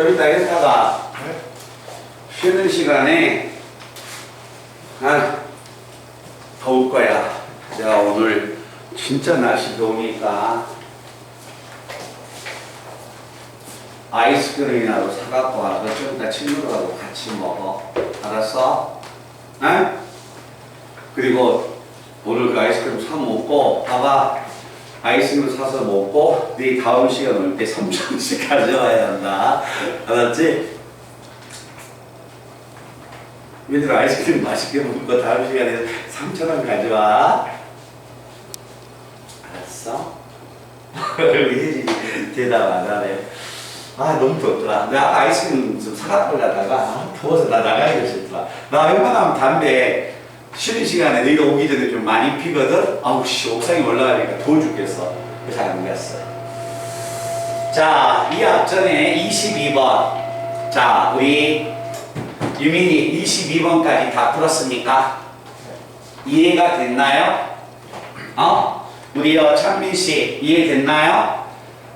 좀 이따 했다가 쉬는 시간에 더울 거야. 내가 오늘 진짜 날씨 더우니까 아이스크림이라도 사갖고 와서 좀 이따 친구들하고 같이 먹어. 알았어? 응? 그리고 오늘 그 아이스크림 사 먹고 봐봐. 아이스크림 사서 먹고 네 다음 시간 올 때 3,000원씩 가져와야 한다. 알았지? 얘들 아이스크림 맛있게 먹고 다음 시간에 3,000원 가져와. 알았어? 혜진이 대답 안 하네. 아 너무 덥더라. 내가 아이스크림 좀 사갖고 가다가 더워서 나 나가기가 싫더라. 나 웬만하면 담배 쉬는 시간에 너희가 오기 전에 좀 많이 피거든? 아우 씨 옥상에 올라가니까 더워 죽겠어. 그래서 안 갔어. 자, 이 앞전에 22번. 자, 우리 유민이 22번까지 다 풀었습니까? 이해가 됐나요? 우리 찬민씨 이해됐나요?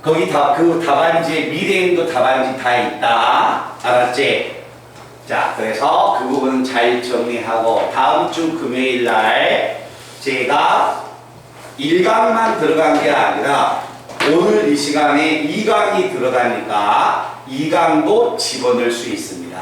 거기 그 답안지에 미래행도 답안지 다 있다. 알았지? 자, 그래서 그 부분은 잘 정리하고 다음 주 금요일 날 제가 1강만 들어간 게 아니라 오늘 이 시간에 2강이 들어가니까 2강도 집어넣을 수 있습니다.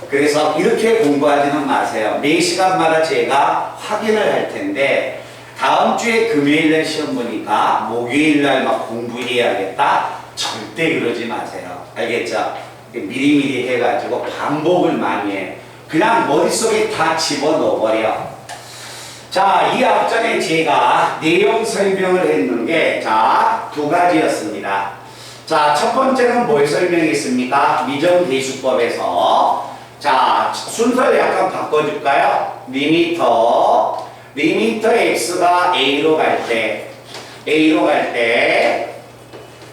그래서 이렇게 공부하지는 마세요. 매 시간마다 제가 확인을 할 텐데 다음 주에 금요일 날 시험 보니까 목요일 날 막 공부해야겠다. 절대 그러지 마세요. 알겠죠? 미리미리 해가지고 반복을 많이 해. 그냥 머릿속에 다 집어넣어버려. 자, 이 앞전에 제가 내용 설명을 했는 게 자, 두 가지였습니다. 자, 첫 번째는 뭘 설명했습니까? 미정계수법에서 자, 순서를 약간 바꿔줄까요? 리미터 x가 a로 갈 때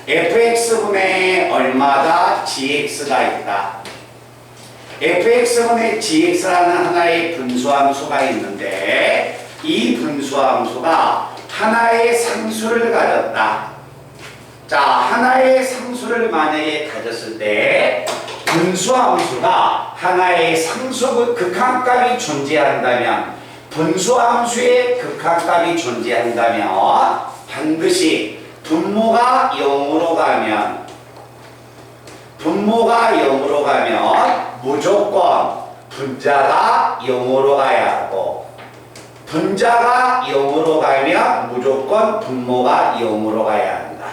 fx분의 얼마다 gx가 있다. fx분의 gx라는 하나의 분수함수가 있는데 이 분수함수가 하나의 상수를 가졌다. 자, 하나의 상수를 만약에 가졌을 때 분수함수가 하나의 상수 극한값이 존재한다면 분수함수의 극한값이 존재한다면 반드시 분모가 0으로 가면 무조건 분자가 0으로 가야 하고 분자가 0으로 가면 무조건 분모가 0으로 가야 한다.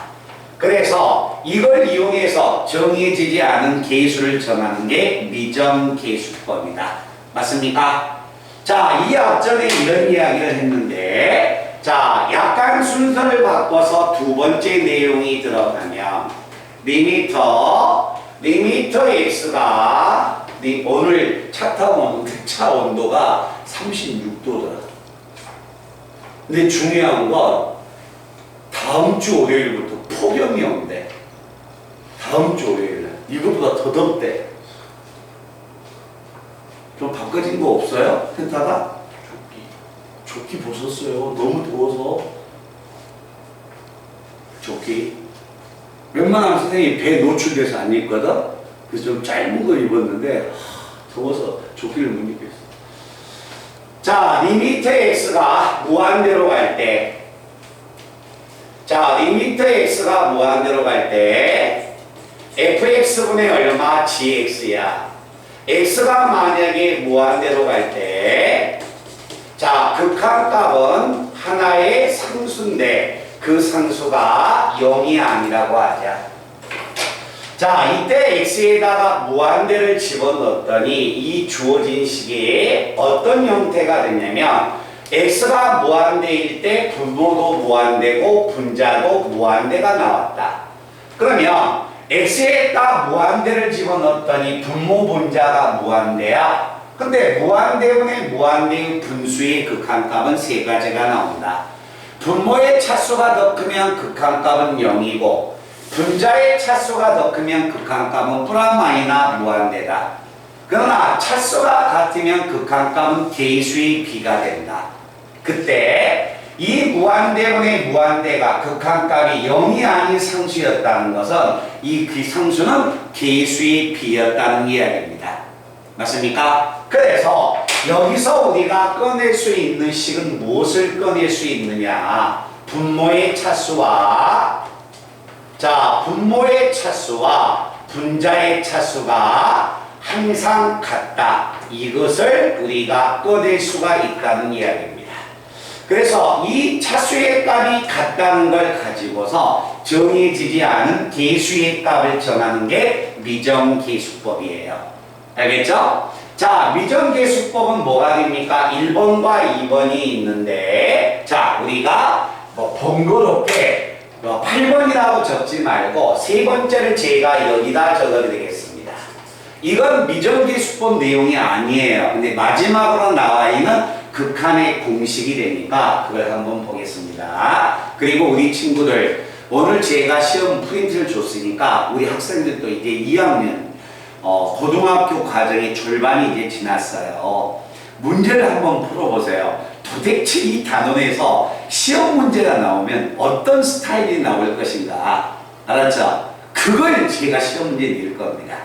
그래서 이걸 이용해서 정해지지 않은 계수를 정하는 게 미정계수법이다. 맞습니까? 자, 이 앞전에 이런 이야기를 했는데 자, 약간 순서를 바꿔서 두 번째 내용이 들어가면 리미터 x가 오늘 차 타고 오는데 차 온도가 36도더라. 근데 중요한 건 다음 주 월요일부터 폭염이 온대. 다음 주 월요일에 이것보다 더 덥대. 좀 바꿔진 거 없어요? 텐타가? 조끼 벗었어요. 너무 더워서. 조끼. 웬만하면 선생님이 배에 노출돼서 안 입거든? 그래서 좀 짧은 거 입었는데 더워서 조끼를 못 입겠어. 자, 리미터 x가 무한대로 갈 때 fx분의 얼마? gx야. x가 만약에 무한대로 갈 때 자, 극한값은 하나의 상수인데 그 상수가 0이 아니라고 하자. 자, 이때 x에다가 무한대를 집어넣었더니 이 주어진 식이 어떤 형태가 됐냐면 x가 무한대일 때 분모도 무한대고 분자도 무한대가 나왔다. 그러면 x에다 무한대를 집어넣었더니 분모 분자가 무한대야. 근데 무한대분의 무한대의 분수의 극한값은 세 가지가 나온다. 분모의 차수가 더 크면 극한값은 0이고 분자의 차수가 더 크면 극한값은 플러스마이너스 무한대다. 그러나 차수가 같으면 극한값은 계수의 b가 된다. 그때 이 무한대분의 무한대가 극한값이 0이 아닌 상수였다는 것은 이 상수는 개수의 비였다는 이야기입니다. 맞습니까? 그래서 여기서 우리가 꺼낼 수 있는 식은 무엇을 꺼낼 수 있느냐? 분모의 차수와 분모의 차수와 분자의 차수가 항상 같다. 이것을 우리가 꺼낼 수가 있다는 이야기입니다. 그래서 이 차수의 값이 같다는 걸 가지고서 정해지지 않은 개수의 값을 정하는 게 미정계수법이에요. 알겠죠? 자, 미정계수법은 뭐가 됩니까? 1번과 2번이 있는데, 자, 우리가 번거롭게 8번이라고 적지 말고 세 번째를 제가 여기다 적어드리겠습니다. 이건 미정계수법 내용이 아니에요. 근데 마지막으로 나와 있는 극한의 공식이 되니까 그걸 한번 보겠습니다. 그리고 우리 친구들, 오늘 제가 시험 프린트를 줬으니까 우리 학생들도 이제 2학년 고등학교 과정의 절반이 이제 지났어요. 문제를 한번 풀어보세요. 도대체 이 단원에서 시험 문제가 나오면 어떤 스타일이 나올 것인가. 알았죠? 그걸 제가 시험 문제 낼 겁니다.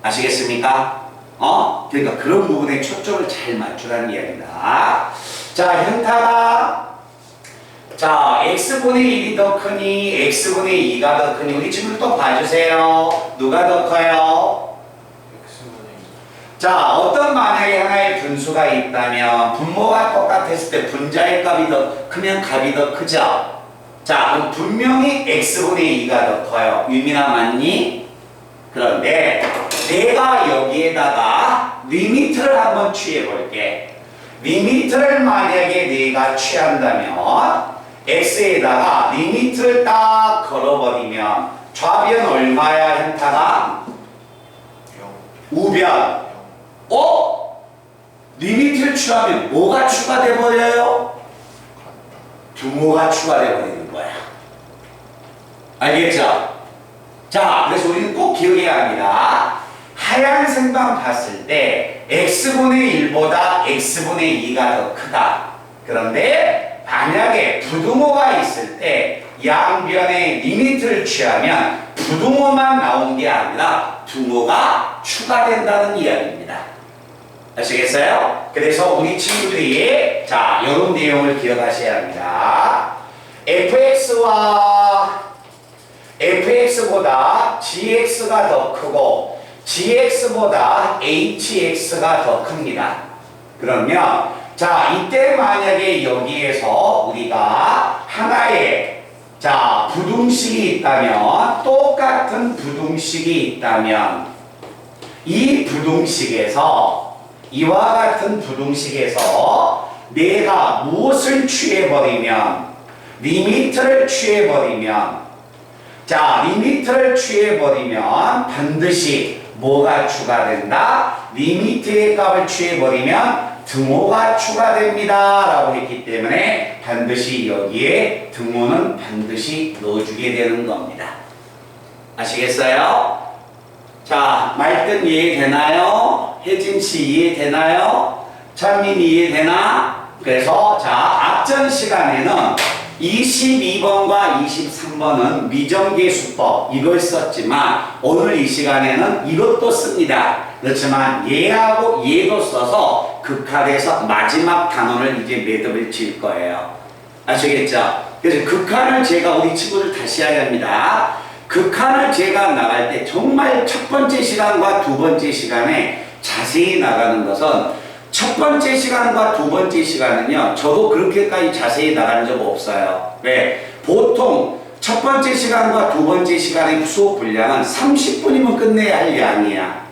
아시겠습니까? 그러니까 그런 부분에 초점을 잘 맞추라는 이야기다. 자, 현타가 x분의 1이 더 크니 x분의 2가 더 크니 우리 친구들 또 봐주세요. 누가 더 커요? x분의 2. 자, 어떤 만약에 하나의 분수가 있다면 분모가 똑같았을 때 분자의 값이 더 크면 값이 더 크죠? 자, 그럼 분명히 x분의 2가 더 커요. 유민아 맞니? 그런데 내가 여기에다가 리미트를 한번 취해 볼게. 리미트를 만약에 내가 취한다면 x에다가 리미트를 딱 걸어버리면 좌변 얼마야 현타가? 0. 우변. 리미트를 취하면 뭐가 추가돼 버려요? 등호가 추가돼 버리는 거야. 알겠죠? 자, 그래서 우리는 꼭 기억해야 합니다. 하얀색만 봤을 때 x분의 1보다 x분의 2가 더 크다. 그런데 만약에 부등호가 있을 때 양변에 리미트를 취하면 부등호만 나온 게 아니라 등호가 추가된다는 이야기입니다. 아시겠어요? 그래서 우리 친구들이 이런 내용을 기억하셔야 합니다. fx보다 gx가 더 크고 gx보다 hx가 더 큽니다. 그러면 이때 만약에 여기에서 우리가 하나의 부등식이 있다면 똑같은 부등식이 있다면 이 부등식에서 이와 같은 부등식에서 내가 무엇을 취해버리면 리미트를 취해버리면 리미트를 취해버리면 반드시 뭐가 추가된다? 리미트의 값을 취해버리면 등호가 추가됩니다 라고 했기 때문에 반드시 여기에 등호는 반드시 넣어주게 되는 겁니다. 아시겠어요? 말뜻 이해되나요? 혜진씨 이해되나요? 찬민 이해되나? 그래서 앞전 시간에는 22번과 23번은 미정계수법 이걸 썼지만 오늘 이 시간에는 이것도 씁니다. 그렇지만 얘하고 얘도 써서 극한에서 마지막 단원을 이제 매듭을 지을 거예요. 아시겠죠? 그래서 극한을 제가 우리 친구들 다시 해야 합니다. 극한을 제가 나갈 때 정말 첫 번째 시간과 두 번째 시간에 자세히 나가는 것은 첫 번째 시간과 두 번째 시간은요, 저도 그렇게까지 자세히 나가는 적 없어요. 왜? 보통 첫 번째 시간과 두 번째 시간의 수업 분량은 30분이면 끝내야 할 양이야.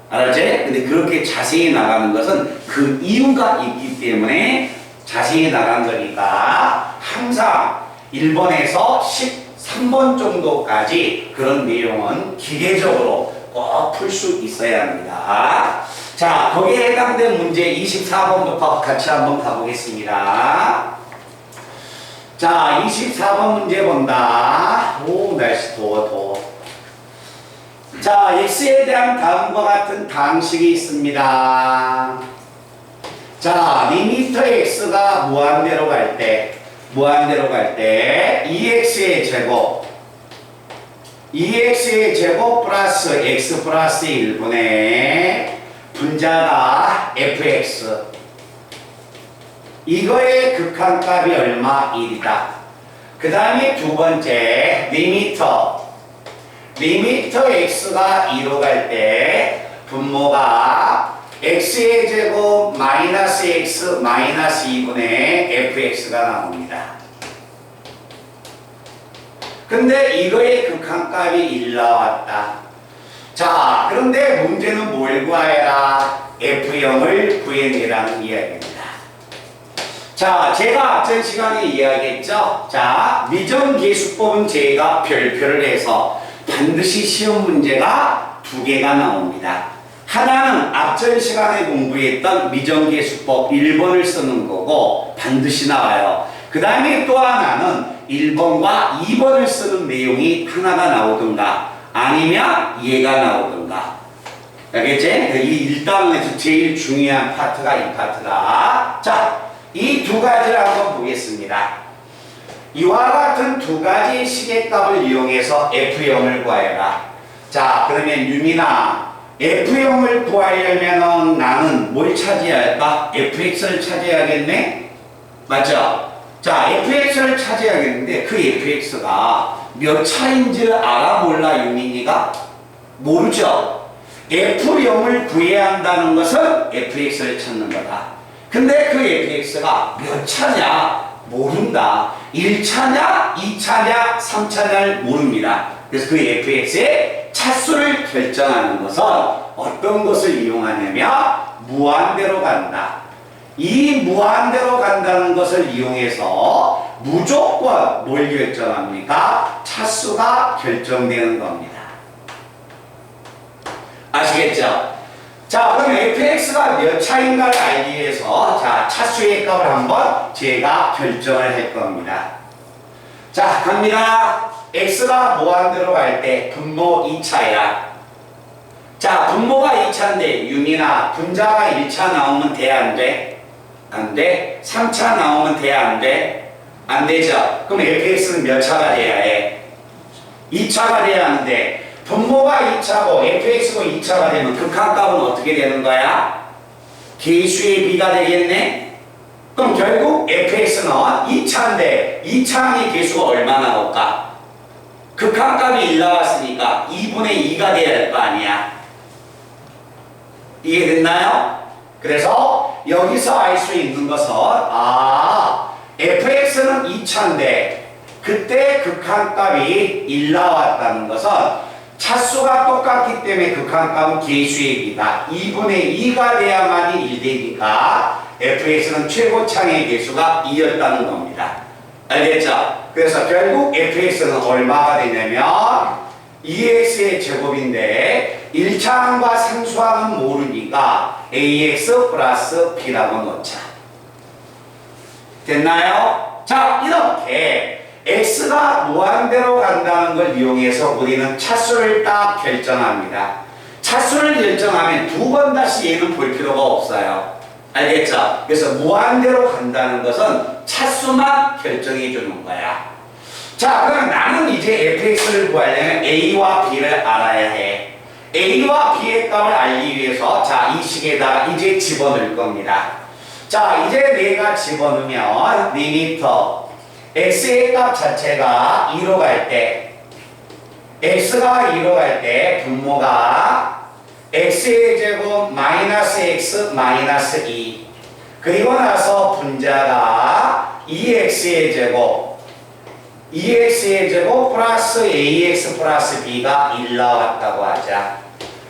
알았지? 근데 그렇게 자세히 나가는 것은 그 이유가 있기 때문에 자세히 나간 거니까 항상 1번에서 13번 정도까지 그런 내용은 기계적으로 꼭 풀 수 있어야 합니다. 거기에 해당된 문제 24번부터 같이 한번 가보겠습니다. 24번 문제 본다. 오, 날씨 더워. x에 대한 다음과 같은 방식이 있습니다. 자, 리미터 x가 무한대로 갈 때 2x의 제곱 플러스 x 플러스 1분의 분자가 fx. 이거의 극한값이 얼마? 1이다. 그 다음에 두 번째, 리미터 x가 2로 갈 때 분모가 x의 제곱 마이너스 x 마이너스 2분의 fx가 나옵니다. 근데 이거의 극한값이 1 나왔다. 자, 그런데 문제는 뭘 구하여라? F0을 구해내라는 이야기입니다. 자, 제가 앞전 시간에 이야기했죠? 자, 미정계수법은 제가 별표를 해서 반드시 시험 문제가 두 개가 나옵니다. 하나는 앞전 시간에 공부했던 미정계수법 1번을 쓰는 거고 반드시 나와요. 그 다음에 또 하나는 1번과 2번을 쓰는 내용이 하나가 나오든가 아니면 얘가 나오든가. 알겠지? 이 1단원에서 제일 중요한 파트가 이 파트다. 자, 이 두 가지를 한번 보겠습니다. 이와 같은 두 가지 시계값을 이용해서 F0을 구하여라. 자, 그러면 유민아, F0을 구하려면 나는 뭘 차지해야 할까? fx를 차지해야겠네? 맞죠? 자, fx를 차지해야겠는데 그 fx가 몇 차인지를 알아 몰라 유민이가? 모르죠? F0을 구해야 한다는 것은 fx를 찾는 거다. 근데 그 fx가 몇 차냐? 모른다. 1차냐? 2차냐? 3차냐를 모릅니다. 그래서 그 fx의 차수를 결정하는 것은 어떤 것을 이용하냐면 무한대로 간다. 이 무한대로 간다는 것을 이용해서 무조건 뭘 결정합니까? 차수가 결정되는 겁니다. 아시겠죠? 자, 그럼 fx가 몇 차인가를 알기 위해서 자, 차수의 값을 한번 제가 결정을 할 겁니다. 자, 갑니다. x가 무한대로 갈 때 분모 2차야. 자, 분모가 2차인데 유민아, 분자가 1차 나오면 돼, 안 돼? 안 돼? 3차 나오면 돼, 안 돼? 안 되죠? 그럼 fx는 몇 차가 돼야 해? 2차가 돼야 하는데 분모가 2차고 fx가 2차가 되면 극한값은 어떻게 되는 거야? 계수의 b가 되겠네? 그럼 결국 fx는 2차인데 2차 항의 계수가 얼마 나올까? 극한값이 1 나왔으니까 2분의 2가 돼야 될 거 아니야? 이해됐나요? 그래서 여기서 알 수 있는 것은 fx는 2차인데 그때 극한값이 1 나왔다는 것은 차수가 똑같기 때문에 극한값은 계수의 b다. 2분의 2가 돼야만이 1 되니까 fx는 최고차의 계수가 2였다는 겁니다. 알겠죠? 그래서 결국 fx는 얼마가 되냐면 2x의 제곱인데 1차항과 상수항은 모르니까 ax 플러스 b라고 놓자. 됐나요? 자, 이렇게 x가 무한대로 간다는 걸 이용해서 우리는 차수를 딱 결정합니다. 차수를 결정하면 두 번 다시 얘는 볼 필요가 없어요. 알겠죠? 그래서 무한대로 간다는 것은 차수만 결정해 주는 거야. 자, 그럼 나는 이제 fx를 구하려면 a와 b를 알아야 해. a와 b의 값을 알기 위해서 자, 이 식에다가 이제 집어넣을 겁니다. 자, 이제 내가 집어넣으면 리미터 x의 값 자체가 2로 갈 때 x가 2로 갈 때 분모가 x의 제곱 마이너스 x 마이너스 2 그리고 나서 분자가 2x의 제곱 플러스 ax 플러스 b가 1 나왔다고 하자.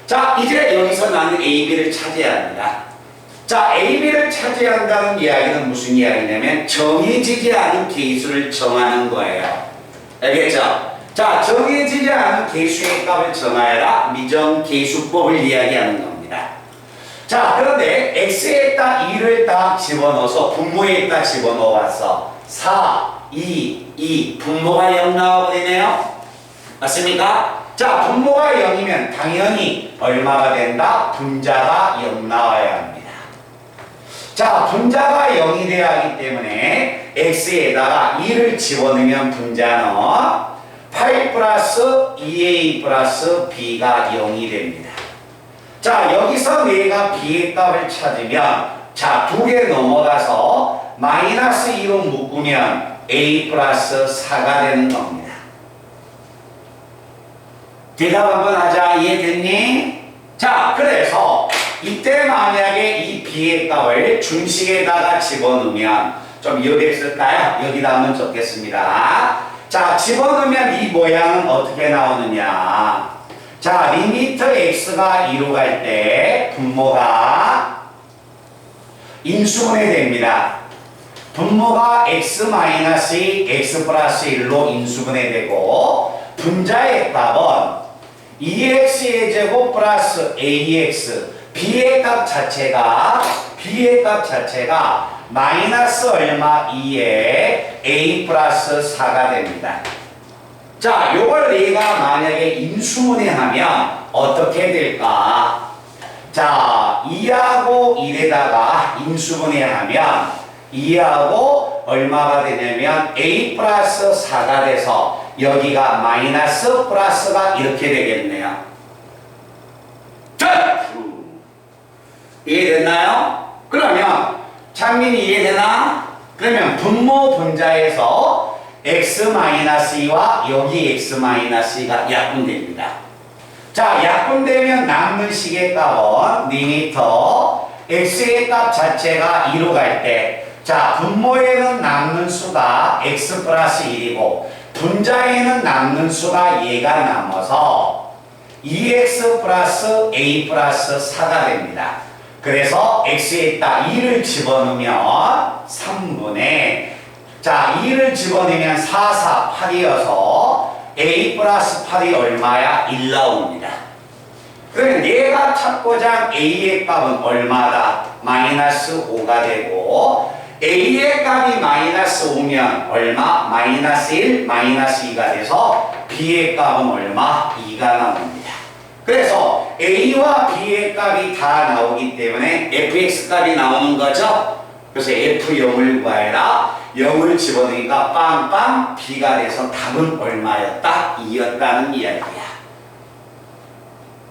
자, 이제 여기서 나는 a, b를 차지해야 합니다. 자, a, b를 차지한다는 이야기는 무슨 이야기냐면 정해지지 않은 계수를 정하는 거예요. 알겠죠? 자, 정해지지 않은 계수의 값을 정하여라. 미정계수법을 이야기하는 겁니다. 자, 그런데 x에다 2를 딱 집어넣어서 분모에다 집어넣어 왔어. 4, 2 분모가 0 나와버리네요. 맞습니까? 자, 분모가 0이면 당연히 얼마가 된다? 분자가 0 나와야 합니다. 자, 분자가 0이 되어야 하기 때문에 x에다가 2를 집어넣으면 분자는 8 플러스 2a 플러스 b가 0이 됩니다. 자, 여기서 내가 b의 값을 찾으면 자, 2개 넘어가서 마이너스 2로 묶으면 a 플러스 4가 되는 겁니다. 대답 한번 하자. 이해됐니? 자, 그래서 이때 만약에 이 b의 값을 중식에다가 집어넣으면 좀 여기에 쓸까요? 여기다 한번 적겠습니다. 자, 집어넣으면 이 모양은 어떻게 나오느냐? 자, 리미트 x가 2로 갈 때 분모가 인수분해 됩니다. 분모가 x-2, x 플러스 1로 인수분해되고 분자의 값은 2x의 제곱 플러스 ax b의 값 자체가 마이너스 얼마 2에 a 플러스 4가 됩니다. 자, 요걸 내가 만약에 인수분해하면 어떻게 될까? 자, 2하고 1에다가 인수분해하면 2하고 얼마가 되냐면 a 플러스 4가 돼서 여기가 마이너스 플러스가 이렇게 되겠네요. 자! 이해됐나요? 그러면 창민이 이해되나? 그러면 분모 분자에서 x-2와 여기 x-2가 약분됩니다. 자, 약분되면 남는 식의 값은 리미터 x의 값 자체가 2로 갈 때 자, 분모에는 남는 수가 x 플러스 1이고 분자에는 남는 수가 얘가 남아서 2x 플러스 a 플러스 4가 됩니다. 그래서 x에다 2를 집어넣으면 3분의 자, 2를 집어넣으면 4, 4, 8이어서 a 플러스 8이 얼마야? 1 나옵니다. 그러면 내가 찾고자 한 a의 값은 얼마다? 마이너스 5가 되고 a의 값이 마이너스 5면 얼마? 마이너스 1, 마이너스 2가 돼서 b의 값은 얼마? 2가 나옵니다. 그래서 a와 b의 값이 다 나오기 때문에 fx 값이 나오는 거죠. 그래서 f0을 구하라. 0을 집어넣으니까 빵빵 b가 돼서 답은 얼마였다? 2였다는 이야기야.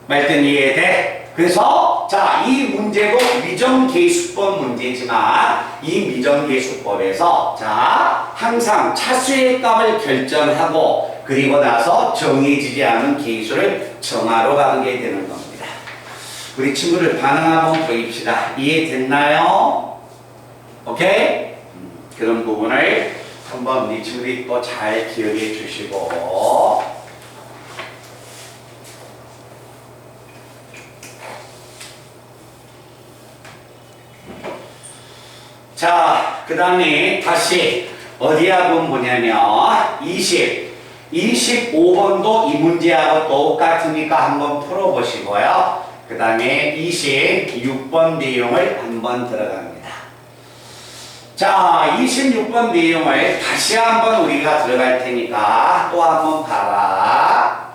말든 이해돼? 그래서 자, 이 문제도 미정계수법 문제지만 이 미정계수법에서 자, 항상 차수의 값을 결정하고 그리고 나서 정해지지 않은 계수를 정하러 가게 되는 겁니다. 우리 친구들 반응 한번 보입시다. 이해됐나요? 오케이? 그런 부분을 한번 우리 친구들이 또 잘 기억해 주시고 자, 그 다음에 다시 어디하고 뭐냐면 25번도 이 문제하고 똑같으니까 한번 풀어보시고요. 그 다음에 26번 내용을 한번 들어갑니다. 자, 26번 내용을 다시 한번 우리가 들어갈 테니까 또 한번 봐라.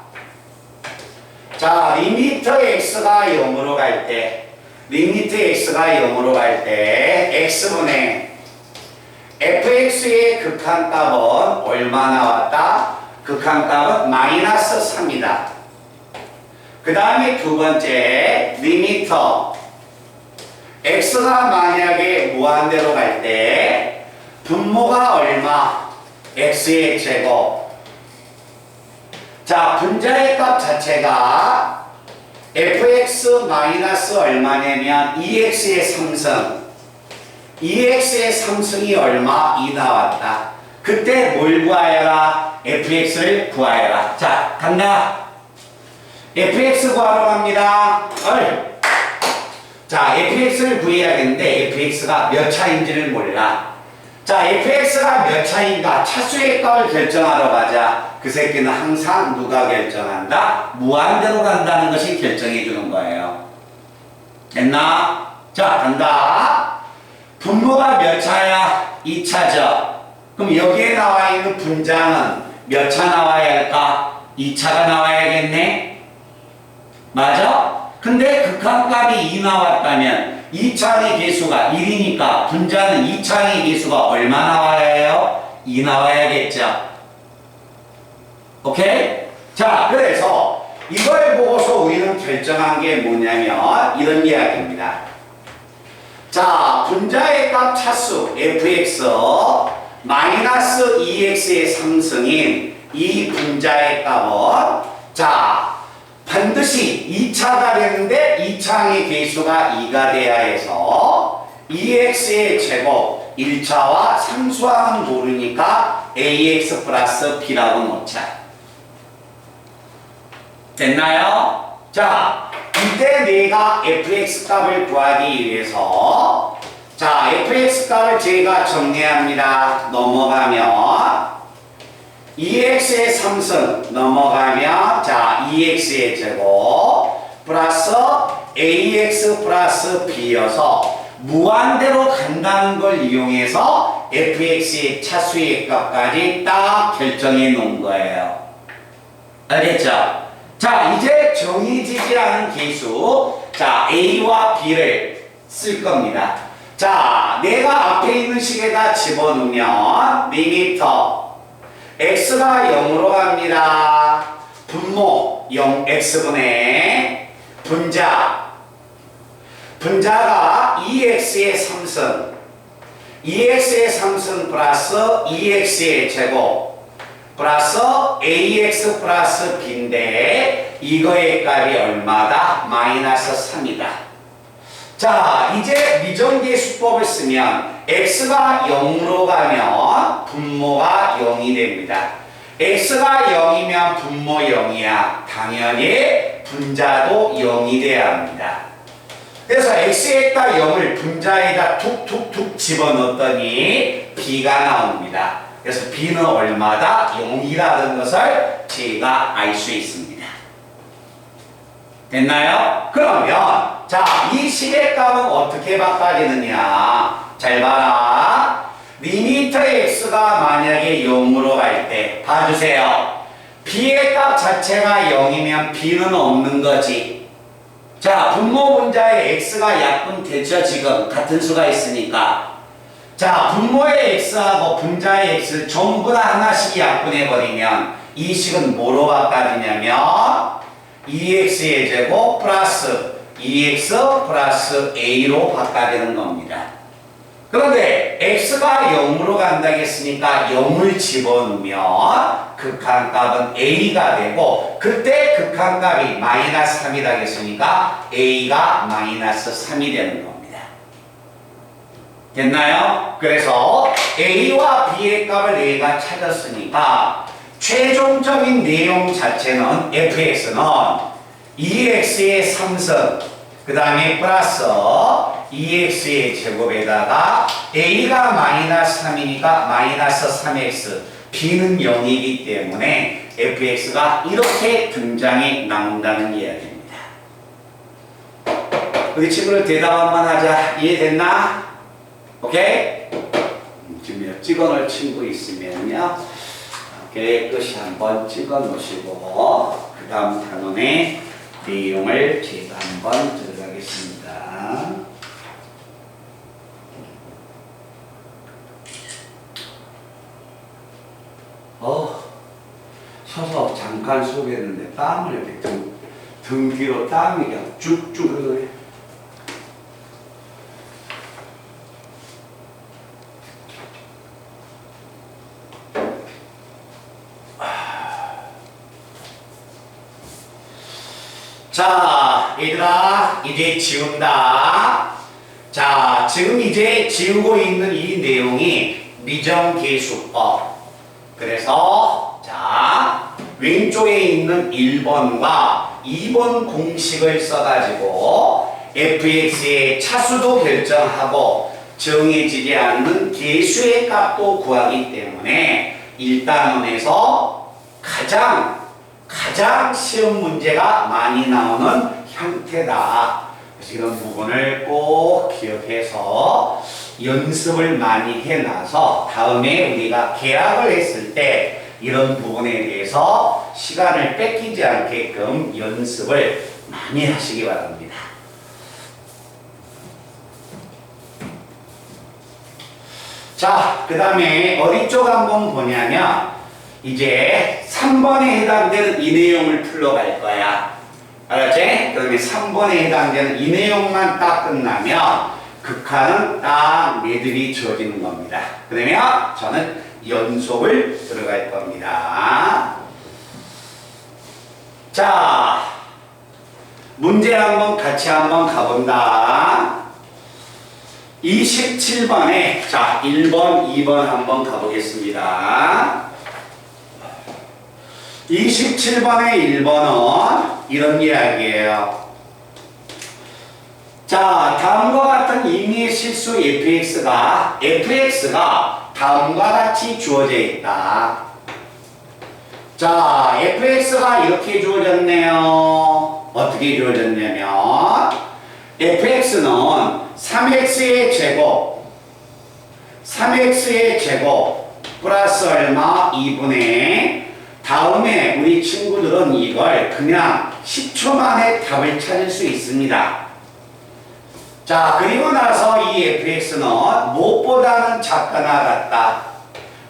자, 리미트 x가 0으로 갈 때 리미트 x가 0으로 갈 때 x분의 fx의 극한값은 얼마 나왔다? 극한값은 마이너스 3이다. 그 다음에 두 번째 리미터 x가 만약에 무한대로 갈 때 분모가 얼마? x의 제곱. 자, 분자의 값 자체가 fx 마이너스 얼마냐면 2x의 상승 2x의 상승이 얼마? 2 나왔다. 그때 뭘 구하여라? fx를 구하여라. 자, 간다. fx 구하러 갑니다. 자, fx를 구해야겠는데 fx가 몇 차인지를 몰라. 자, fx가 몇 차인가? 차수의 값을 결정하러 가자. 그 새끼는 항상 누가 결정한다? 무한대로 간다는 것이 결정해 주는 거예요. 됐나? 자, 간다. 분모가 몇 차야? 2차죠. 그럼 여기에 나와 있는 분자는 몇 차 나와야 할까? 2차가 나와야겠네? 맞아? 근데 극한값이 2 나왔다면 2차항의 개수가 1이니까 분자는 2차항의 개수가 얼마 나와야 해요? 2 나와야겠죠. 오케이? 자, 그래서 이걸 보고서 우리는 결정한 게 뭐냐면 이런 이야기입니다. 자, 분자의 값 차수 fx 마이너스 2x의 3승인 이 분자의 값은 자 반드시 2차가 되는데 2차항의 개수가 2가 돼야 해서 2x의 제곱 1차와 상수항은 모르니까 ax 플러스 b라고 놓자. 됐나요? 자, 이때 내가 fx 값을 구하기 위해서 자, fx 값을 제가 정리합니다. 넘어가면 2x의 3승 넘어가면 자 2x의 제곱 플러스 ax 플러스 b여서 무한대로 간다는 걸 이용해서 fx의 차수의 값까지 딱 결정해 놓은 거예요. 알겠죠? 자, 이제 정해지지 않은 개수 자 a와 b를 쓸 겁니다. 자, 내가 앞에 있는 식에다 집어넣으면 리미터 x가 0으로 갑니다. 분모 0 x분의 분자가 2x의 3승 2x의 3승 플러스 2x의 제곱 플러스 ax 플러스 b인데 이거의 값이 얼마다? 마이너스 3이다. 자, 이제 미정계수법을 쓰면 x가 0으로 가면 분모가 0이 됩니다. x가 0이면 분모 0이야. 당연히 분자도 0이 돼야 합니다. 그래서 x에다 0을 분자에다 툭툭툭 집어넣었더니 b가 나옵니다. 그래서 b는 얼마다? 0이라는 것을 제가 알 수 있습니다. 됐나요? 그러면 자, 이 식의 값은 어떻게 바꿔지느냐? 잘 봐라. 리미터 x가 만약에 0으로 갈 때 봐주세요. b의 값 자체가 0이면 b는 없는 거지. 자, 분모 분자의 x가 약분 되죠. 지금 같은 수가 있으니까. 자, 분모의 x하고 분자의 x를 전부 다 하나씩 약분해버리면 이 식은 뭐로 바꿔지냐면 2x의 제곱 플러스 2x 플러스 a로 바꿔지는 겁니다. 그런데 x가 0으로 간다고 했으니까 0을 집어넣으면 극한값은 a가 되고 그때 극한값이 마이너스 3이라고 했으니까 a가 마이너스 3이 되는 겁니다. 됐나요? 그래서 a와 b의 값을 내가 찾았으니까 최종적인 내용 자체는 fx는 2x의 3승 그 다음에 플러스 2x의 제곱에다가 a가 마이너스 3이니까 마이너스 3x b는 0이기 때문에 fx가 이렇게 등장해 나온다는 이야기입니다. 우리 친구들 대답 한번 하자. 이해됐나? 오케이? 지금 찍어놓을 친구 있으면요 깨끗이 한번 찍어 놓으시고 그 다음 단원의 내용을 제가 한번 들어가겠습니다. 서서 잠깐 수업했는데 땀을 이렇게 등 뒤로 땀이 그냥 쭉쭉 흘러요. 자, 얘들아, 이제 지운다. 자, 지금 이제 지우고 있는 이 내용이 미정계수법. 그래서, 자, 왼쪽에 있는 1번과 2번 공식을 써가지고 fx의 차수도 결정하고 정해지지 않는 계수의 값도 구하기 때문에 1단원에서 가장 시험 문제가 많이 나오는 형태다. 그래서 이런 부분을 꼭 기억해서 연습을 많이 해놔서 다음에 우리가 계약을 했을 때 이런 부분에 대해서 시간을 뺏기지 않게끔 연습을 많이 하시기 바랍니다. 자, 그 다음에 어디 쪽 한번 보냐면 이제 3번에 해당되는 이 내용을 풀러갈 거야. 알았지? 그 다음에 3번에 해당되는 이 내용만 딱 끝나면 극한은 딱 매듭이 지어지는 겁니다. 그러면 저는 연속을 들어갈 겁니다. 자, 문제 같이 한번 가본다. 27번에 자 1번, 2번 한번 가보겠습니다. 27번의 1번은 이런 이야기예요. 자, 다음과 같은 의미의 실수 fx가 다음과 같이 주어져 있다. 자, fx가 이렇게 주어졌네요. 어떻게 주어졌냐면 fx는 3x의 제곱 플러스 얼마 2분의 다음에 우리 친구들은 이걸 그냥 10초 만에 답을 찾을 수 있습니다. 자, 그리고 나서 이 fx는 무엇보다는 작거나 같다.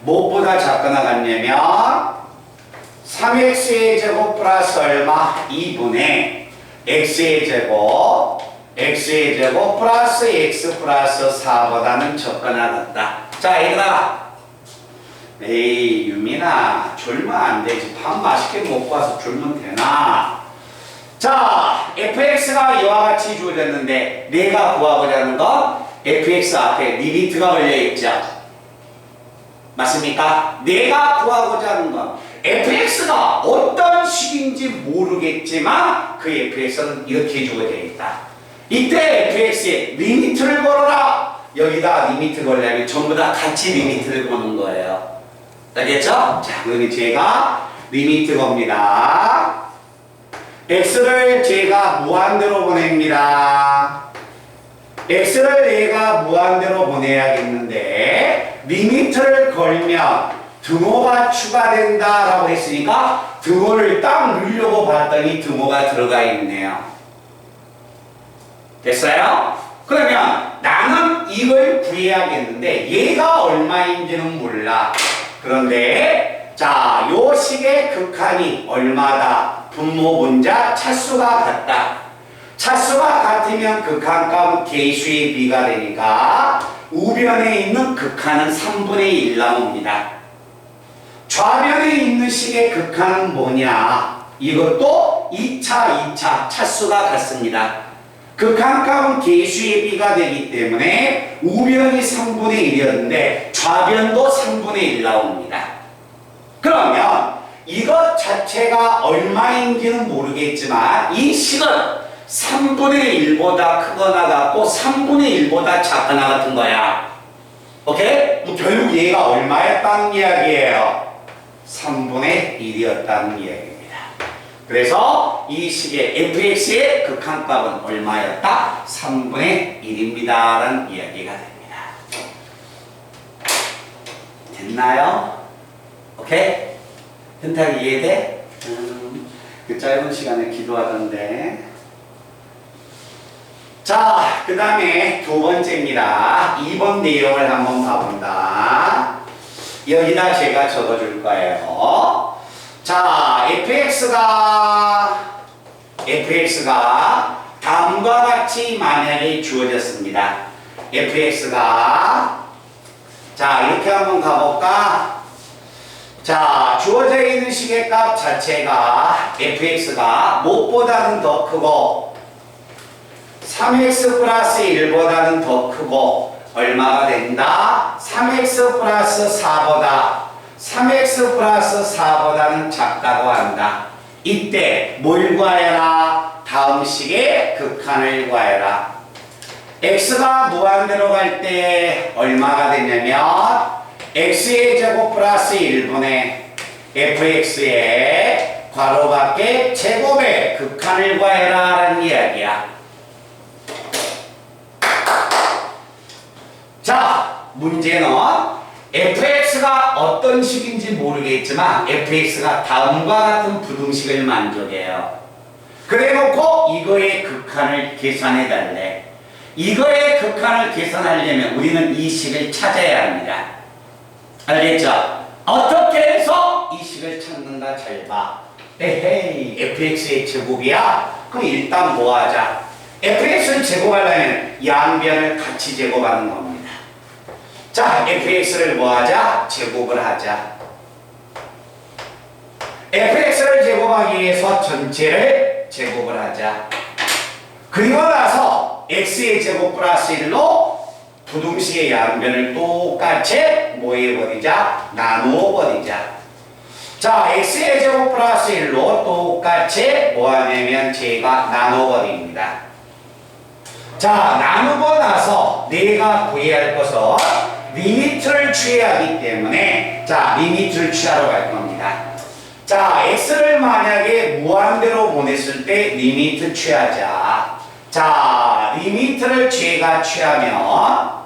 무엇보다 작거나 같냐면 3x의 제곱 플러스 얼마 2분의 x의 제곱 플러스 x 플러스 4보다는 적거나 같다. 자, 얘들아. 에이, 유민아, 졸면 안 되지. 밥 맛있게 먹고 와서 졸면 되나? 자, fx가 이와 같이 주어졌는데 내가 구하고자 하는 건 fx 앞에 리미트가 걸려있죠. 맞습니까? 내가 구하고자 하는 건 fx가 어떤 식인지 모르겠지만 그 fx는 이렇게 주어져 있다. 이때 fx에 리미트를 걸어라. 여기다 리미트 걸려면 전부 다 같이 리미트를 거는 거예요. 알겠죠? 자, 그러면 제가 리미트 겁니다. x를 제가 무한대로 보냅니다. x를 얘가 무한대로 보내야겠는데 리미트를 걸면 등호가 추가된다라고 했으니까 등호를 딱 누르려고 봤더니 등호가 들어가 있네요. 됐어요? 그러면 나는 이걸 구해야겠는데 얘가 얼마인지는 몰라. 그런데 자, 요 식의 극한이 얼마다? 분모 분자 차수가 같다. 차수가 같으면 극한값은 계수의 b가 되니까 우변에 있는 극한은 3분의 1 나옵니다. 좌변에 있는 식의 극한은 뭐냐? 이것도 2차 차수가 같습니다. 극한값은 계수의 b가 되기 때문에 우변이 3분의 1이었는데 좌변도 3분의 1 나옵니다. 그러면 이것 자체가 얼마인지는 모르겠지만 이 식은 3분의 1보다 크거나 같고 3분의 1보다 작거나 같은 거야. 오케이? 결국 얘가 얼마였다는 이야기예요? 3분의 1이었다는 이야기입니다. 그래서 이 식의 fx의 극한값은 얼마였다? 3분의 1입니다. 라는 이야기가 됩니다. 됐나요? 오케이? 현탁이 이해돼? 그 짧은 시간에 기도하던데. 자, 그 다음에 두 번째입니다. 2번 내용을 한번 봐본다. 여기다 제가 적어줄 거예요. 자, fx가 다음과 같이 만약에 주어졌습니다. fx가 자, 이렇게 한번 가볼까? 자, 주어져 있는 식의 값 자체가 fx가 무엇보다는 더 크고 3x 플러스 1보다는 더 크고 얼마가 된다? 3x 플러스 4보다는 작다고 한다. 이때 뭘 구하여라? 다음 식의 극한을 구하여라. x가 무한대로 갈 때 얼마가 되냐면 x의 제곱 플러스 1분의 fx의 괄호 밖에 제곱의 극한을 구하여라 라는 이야기야. 자, 문제는 fx가 어떤 식인지 모르겠지만 fx가 다음과 같은 부등식을 만족해요. 그래놓고 이거의 극한을 계산해 달래. 이거의 극한을 계산하려면 우리는 이 식을 찾아야 합니다. 알겠죠? 어떻게 해서 이 식을 찾는가 잘 봐. 에헤이, fx의 제곱이야? 그럼 일단 뭐 하자? fx를 제곱하려면 양변을 같이 제곱하는 겁니다. 자, fx를 뭐 하자? 제곱을 하자. fx를 제곱하기 위해서 전체를 제곱을 하자. 그리고 나서 x의 제곱 플러스 1로 부등식의 양변을 똑같이 뭐 해버리자? 나누어 버리자. 자, x의 제곱 플러스 1로 똑같이 뭐 하냐면 제가 나누어 버립니다. 자, 나누고 나서 내가 구해야 할 것은 리미트를 취해야 하기 때문에 자, 리미트를 취하러 갈 겁니다. 자, x를 만약에 무한대로 보냈을 때 리미트 취하자. 자, 리미트를 제가 취하면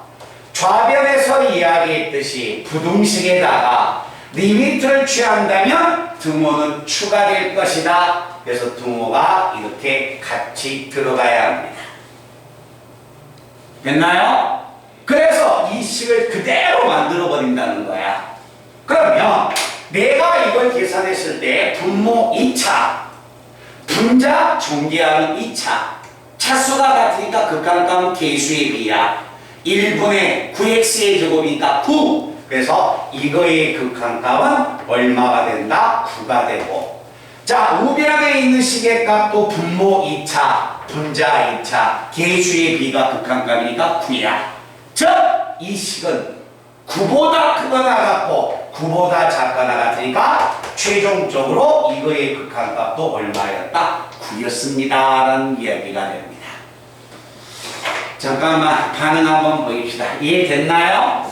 좌변에서 이야기했듯이 부등식에다가 리미트를 취한다면 등호는 추가될 것이다. 그래서 등호가 이렇게 같이 들어가야 합니다. 됐나요? 그래서 이 식을 그대로 만들어 버린다는 거야. 그러면 내가 이걸 계산했을 때 분모 2차, 분자 전개하는 2차, 차수가 같으니까 극한값은 계수의 비야. 1분의 9x의 제곱이니까 9. 그래서 이거의 극한값은 얼마가 된다? 9가 되고. 자, 우변에 있는 식의 값도 분모 2차, 분자 2차, 계수의 비가 극한값이니까 9야. 즉, 이 식은 9보다 크거나 같고 9보다 작거나 같으니까 최종적으로 이거의 극한값도 얼마였다? 9였습니다. 라는 이야기가 됩니다. 잠깐만 반응 한번 보입시다. 이해됐나요?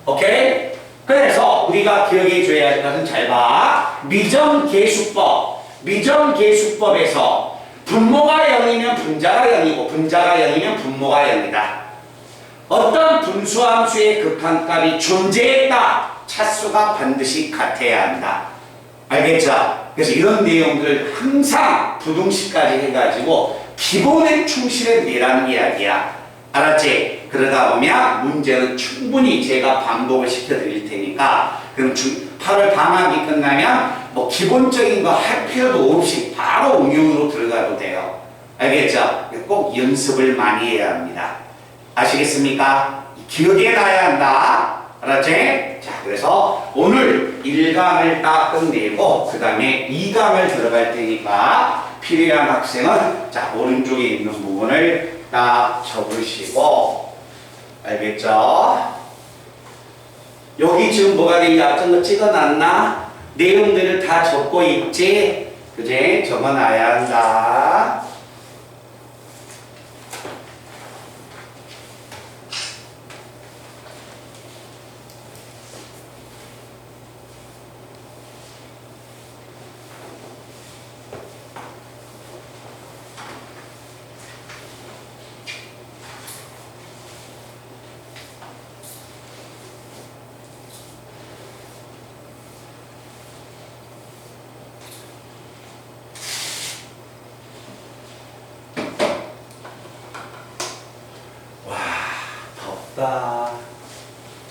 오케이? 그래서 우리가 기억해 줘야 할 것은 잘 봐. 미정계수법. 미정계수법에서 분모가 0이면 분자가 0이고 분자가 0이면 분모가 0이다. 어떤 분수함수의 극한값이 존재했다. 차수가 반드시 같아야 한다. 알겠죠? 그래서 이런 내용들을 항상 부등식까지 해가지고 기본에 충실해 내라는 이야기야. 알았지? 그러다 보면 문제는 충분히 제가 반복을 시켜드릴 테니까 그럼 8월 방학이 끝나면 뭐 기본적인 거 할 필요도 없이 바로 응용으로 들어가도 돼요. 알겠죠? 꼭 연습을 많이 해야 합니다. 아시겠습니까? 기억에 놔야 한다. 알았지? 자, 그래서 오늘 1강을 딱 끝내고 그 다음에 2강을 들어갈 테니까 필요한 학생은 자, 오른쪽에 있는 부분을 딱 적으시고 알겠죠? 여기 지금 뭐가 되지? 어떤 거 찍어놨나? 내용들을 다 적고 있지? 그제? 적어놔야 한다.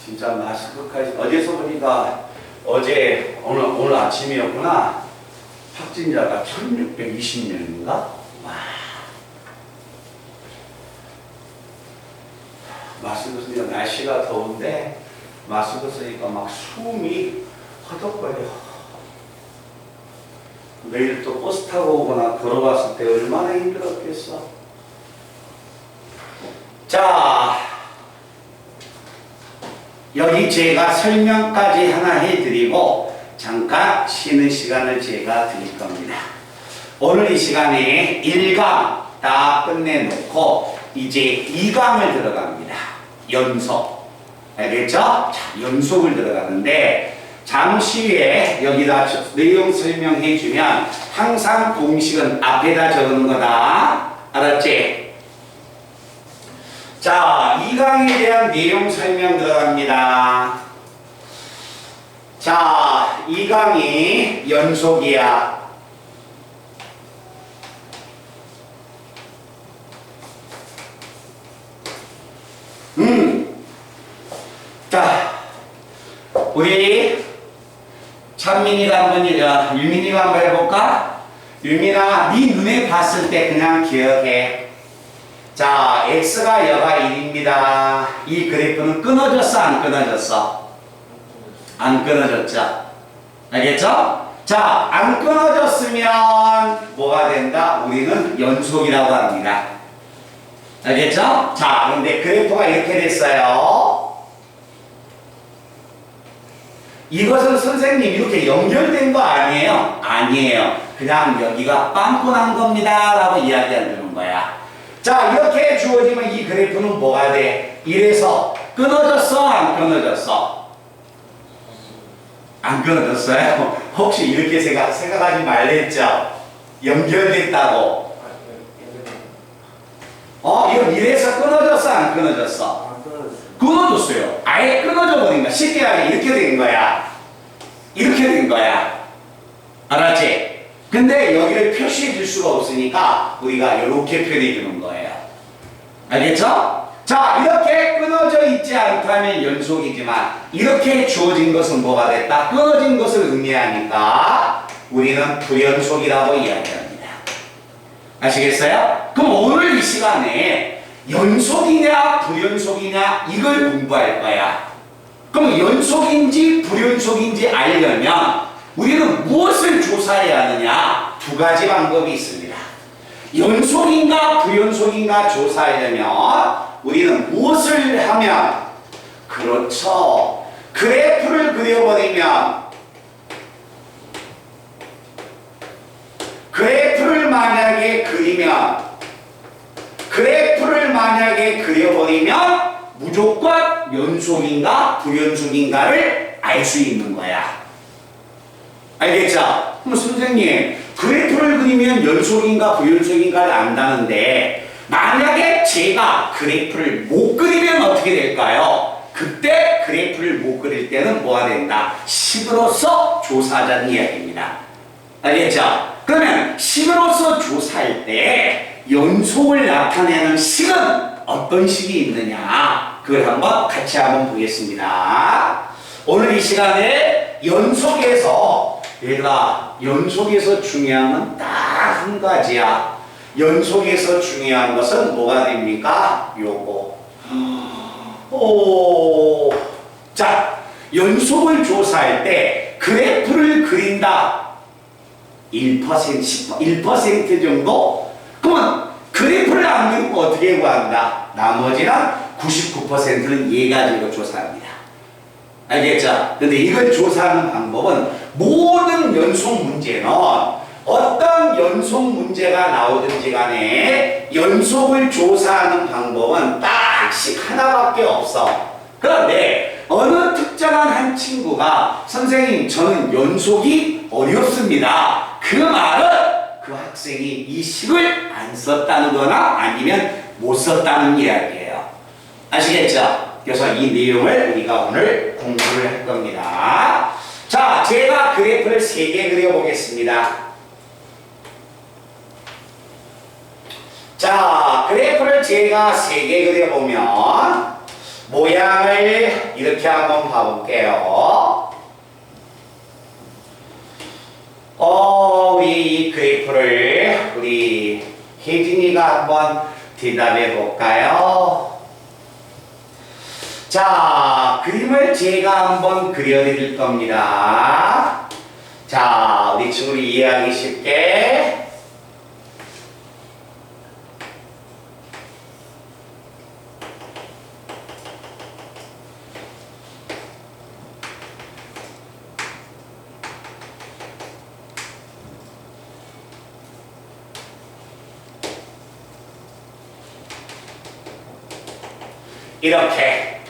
진짜 마스크까지 어제서 보니까 어제 오늘 아침이었구나. 확진자가 1620명인가? 와. 마스크 쓰니까 날씨가 더운데 마스크 쓰니까 막 숨이 허덕거려. 매일 또 버스 타고 오거나 걸어갔을 때 얼마나 힘들었겠어. 자, 여기 제가 설명까지 하나 해드리고 잠깐 쉬는 시간을 제가 드릴 겁니다. 오늘 이 시간에 1강 다 끝내놓고 이제 2강을 들어갑니다. 연속. 알겠죠? 자, 연속을 들어가는데 잠시 후에 여기다 내용 설명해주면 항상 공식은 앞에다 적는 거다. 알았지? 자, 2강에 대한 내용 설명 들어갑니다. 자, 2강이 연속이야. 우리 찬민이가 한번 율민이가 한번 해볼까? 율민아, 네 눈에 봤을 때 그냥 기억해. 자, x가 여가 1입니다. 이 그래프는 끊어졌어, 안 끊어졌어? 안 끊어졌죠? 알겠죠? 자, 안 끊어졌으면 뭐가 된다? 우리는 연속이라고 합니다. 알겠죠? 자, 그런데 그래프가 이렇게 됐어요. 이것은 선생님 이렇게 연결된 거 아니에요? 아니에요. 그냥 여기가 빵꾸 난 겁니다 라고 이야기하는 거야. 자, 이렇게 주어지면 이 그래프는 뭐가 돼? 이래서 끊어졌어, 안 끊어졌어? 안 끊어졌어요? 혹시 이렇게 생각하지 말랬죠? 연결됐다고. 이거 이래서 끊어졌어, 안 끊어졌어? 안 끊어졌어요. 끊어졌어요. 아예 끊어져 버린 거야. 쉽게 하면 이렇게 된 거야. 이렇게 된 거야. 알았지? 근데 여기를 표시해 줄 수가 없으니까 우리가 이렇게 표현해 주는 거예요. 알겠죠? 자, 이렇게 끊어져 있지 않다면 연속이지만 이렇게 주어진 것은 뭐가 됐다? 끊어진 것을 의미하니까 우리는 불연속이라고 이야기합니다. 아시겠어요? 그럼 오늘 이 시간에 연속이냐 불연속이냐 이걸 공부할 거야. 그럼 연속인지 불연속인지 알려면 우리는 무엇을 조사해야 하느냐? 두 가지 방법이 있습니다. 연속인가 불연속인가 조사하려면 우리는 무엇을 하면? 그렇죠. 그래프를 그려버리면 그래프를 만약에 그려버리면 무조건 연속인가 불연속인가를 알 수 있는 거야. 알겠죠? 그럼 선생님 그래프를 그리면 연속인가 불연속인가를 안다는데 만약에 제가 그래프를 못 그리면 어떻게 될까요? 그때 그래프를 못 그릴 때는 뭐가 된다? 식으로서 조사하자는 이야기입니다. 알겠죠? 그러면 식으로서 조사할 때 연속을 나타내는 식은 어떤 식이 있느냐? 그걸 한번 같이 한번 보겠습니다. 오늘 이 시간에 연속에서 얘들아, 연속에서 중요한 건 딱 한 가지야. 연속에서 중요한 것은 뭐가 됩니까? 요거. 자, 연속을 조사할 때 그래프를 그린다. 1% 정도? 그러면 그래프를 안 그리고 어떻게 구한다? 나머지는 99%는 얘 가지고 조사합니다. 알겠죠? 근데 이걸 조사하는 방법은 모든 연속 문제는 어떤 연속 문제가 나오든지 간에 연속을 조사하는 방법은 딱씩 하나밖에 없어. 그런데 어느 특정한 한 친구가 선생님 저는 연속이 어렵습니다. 그 말은 그 학생이 이 식을 안 썼다는 거나 아니면 못 썼다는 이야기예요. 아시겠죠? 그래서 이 내용을 우리가 오늘 공부를 할 겁니다. 자, 제가 그래프를 3개 그려보겠습니다. 자, 그래프를 제가 3개 그려보면 모양을 이렇게 한번 봐볼게요. 우리 이 그래프를 우리 혜진이가 한번 대답해 볼까요? 자, 그림을 제가 한번 그려드릴 겁니다. 자, 우리 친구를 이해하기 쉽게. 이렇게.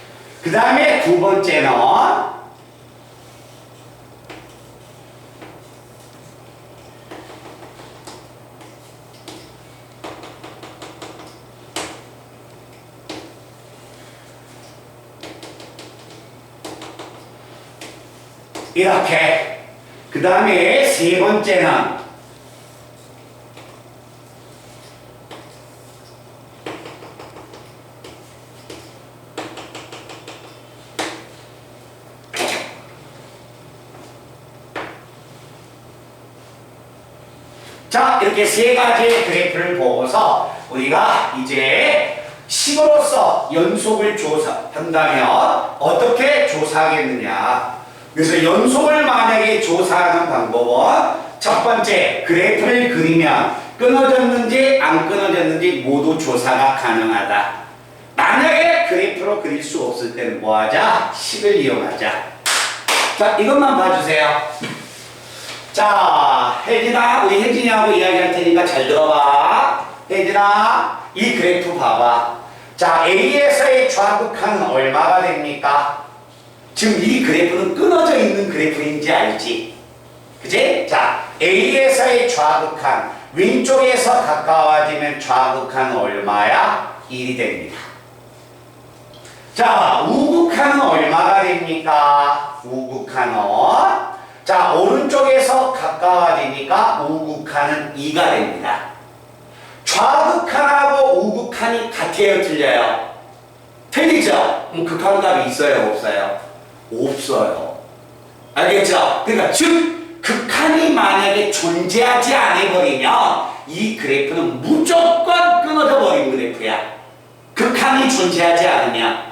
그 다음에 두 번째는 이렇게. 그 다음에 세 번째는 자, 이렇게 세 가지의 그래프를 보고서 우리가 이제 식으로서 연속을 조사한다면 어떻게 조사하겠느냐. 그래서 연속을 만약에 조사하는 방법은 첫 번째, 그래프를 그리면 끊어졌는지 안 끊어졌는지 모두 조사가 가능하다. 만약에 그래프로 그릴 수 없을 때는 뭐 하자? 식을 이용하자. 자, 이것만 봐주세요. 자, 혜진아, 우리 혜진이하고 이야기할 테니까 잘 들어봐. 혜진아, 이 그래프 봐봐. 자, A에서의 좌극한은 얼마가 됩니까? 지금 이 그래프는 끊어져 있는 그래프인지 알지? 그치? 자, A에서의 좌극한, 왼쪽에서 가까워지면 좌극한은 얼마야? 1이 됩니다. 자, 우극한은 얼마가 됩니까? 우극한은 자, 오른쪽에서 가까워지니까 우극한은 2가 됩니다. 좌극한하고 우극한이 같아요, 틀려요? 틀리죠? 그럼 극한값이 있어요, 없어요? 없어요. 알겠죠? 그러니까 즉 극한이 만약에 존재하지 않아버리면 이 그래프는 무조건 끊어져 버린 그래프야. 극한이 존재하지 않으면.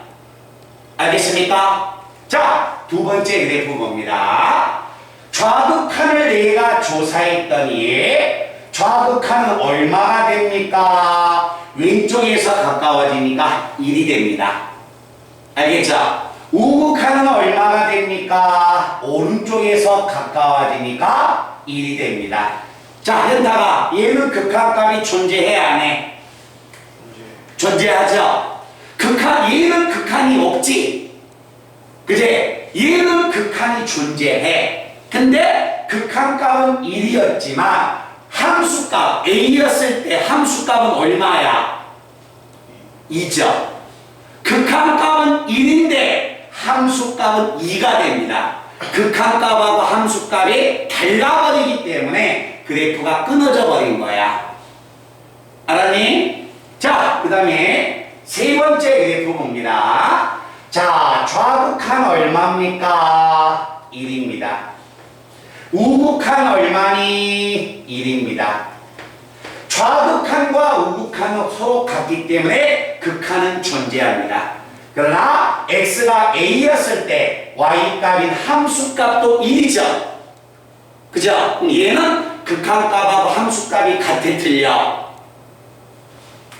알겠습니까? 자, 두 번째 그래프 봅니다. 좌극한을 내가 조사했더니 좌극한은 얼마가 됩니까? 왼쪽에서 가까워지니까 1이 됩니다. 알겠죠? 우극한은 얼마가 됩니까? 오른쪽에서 가까워지니까 1이 됩니다. 자, 현타가 얘는 극한값이 존재해 안 해? 존재하죠? 얘는 극한이 없지? 그제? 얘는 극한이 존재해. 근데 극한값은 1이었지만 함수값 A였을 때 함수값은 얼마야? 2죠. 극한값은 1인데 함수값은 2가 됩니다. 극한값하고 함수값이 달라버리기 때문에 그래프가 끊어져 버린 거야. 알았니? 자, 그 다음에 세 번째 그래프 봅니다. 자, 좌극한 얼마입니까? 1입니다. 우극한 얼마니? 1입니다. 좌극한과 우극한은 서로 같기 때문에 극한은 존재합니다. 그러나 x가 a였을 때 y값인 함수값도 1이죠. 그죠? 얘는 극한값하고 함수값이 같아 틀려?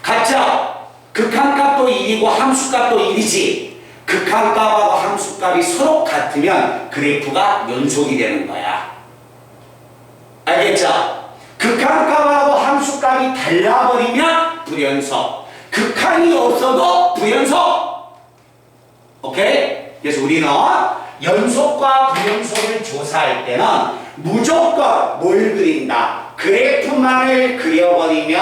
같죠? 극한값도 1이고 함수값도 1이지. 극한값하고 함수값이 서로 같으면 그래프가 연속이 되는 거야. 알겠죠? 극한값하고 함수값이 달라버리면 불연속. 극한이 없어도 불연속. 오케이? 그래서 우리는 연속과 불연속을 조사할 때는 무조건 뭘 그린다? 그래프만을 그려버리면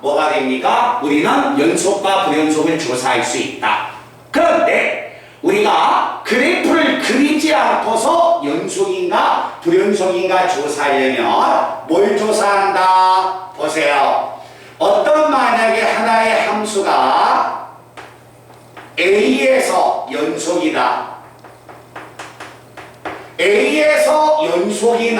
뭐가 됩니까? 우리는 연속과 불연속을 조사할 수 있다. 그런데 우리가 그래프를 그리지 않고서 연속인가 불연속인가 조사하려면 뭘 조사한다? 보세요. 어떤 만약에 하나의 함수가 A에서 연속이다. A에서 연속이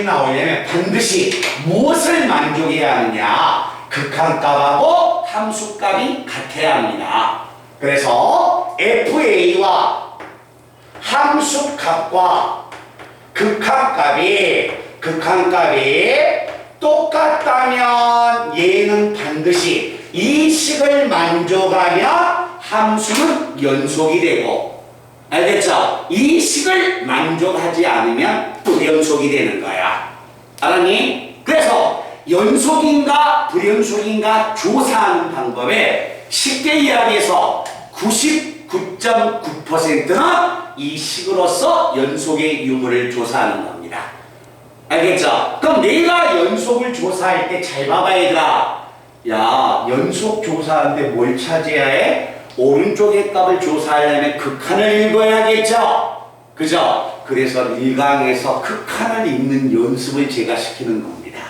나오려면 반드시 무엇을 만족해야 하느냐? 극한값하고 함수값이 같아야 합니다. 그래서 FA와 함수값과 극한값이 똑같다면 얘는 반드시 이 식을 만족하면 함수는 연속이 되고, 알겠죠? 이 식을 만족하지 않으면 불연속이 되는 거야. 알았니? 그래서 연속인가 불연속인가 조사하는 방법에 쉽게 이야기해서 99.9%는 이 식으로서 연속의 유무를 조사하는 겁니다. 알겠죠? 그럼 내가 연속을 조사할 때 잘 봐봐 얘들아. 야, 연속 조사하는데 뭘 찾아야 해? 오른쪽의 값을 조사하려면 극한을 읽어야겠죠? 그죠? 그래서 1강에서 극한을 읽는 연습을 제가 시키는 겁니다.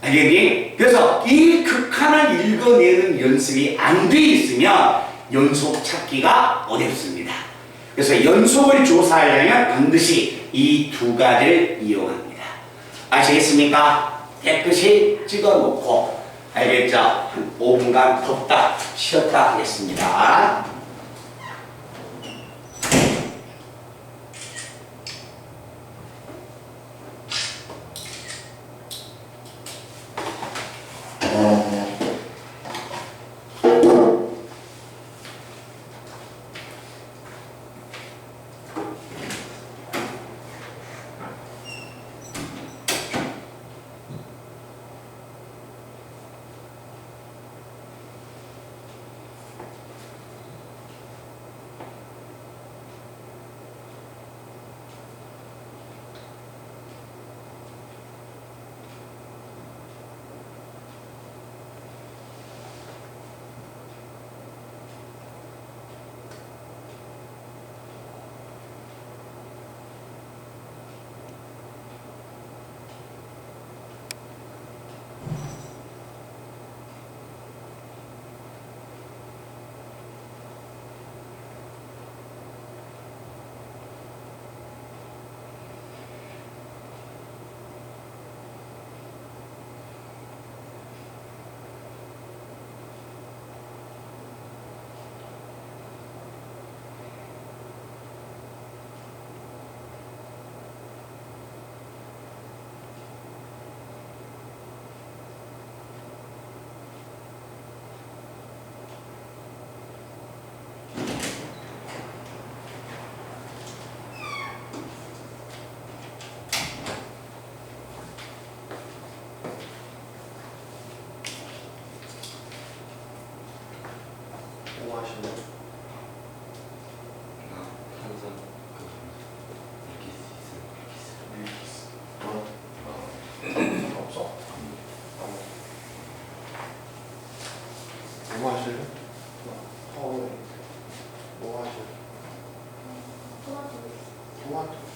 알겠니? 그래서 이 극한을 읽어내는 연습이 안 돼 있으면 연속 찾기가 어렵습니다. 그래서 연속을 조사하려면 반드시 이 두 가지를 이용합니다. 아시겠습니까? 깨끗이 찍어놓고 알겠죠? 한 5분간 덥다 쉬었다 하겠습니다. 뭐 하시나요? 항상 이렇게 있어요. 없어? 뭐 하실래? 뭐 하실래? 토마토.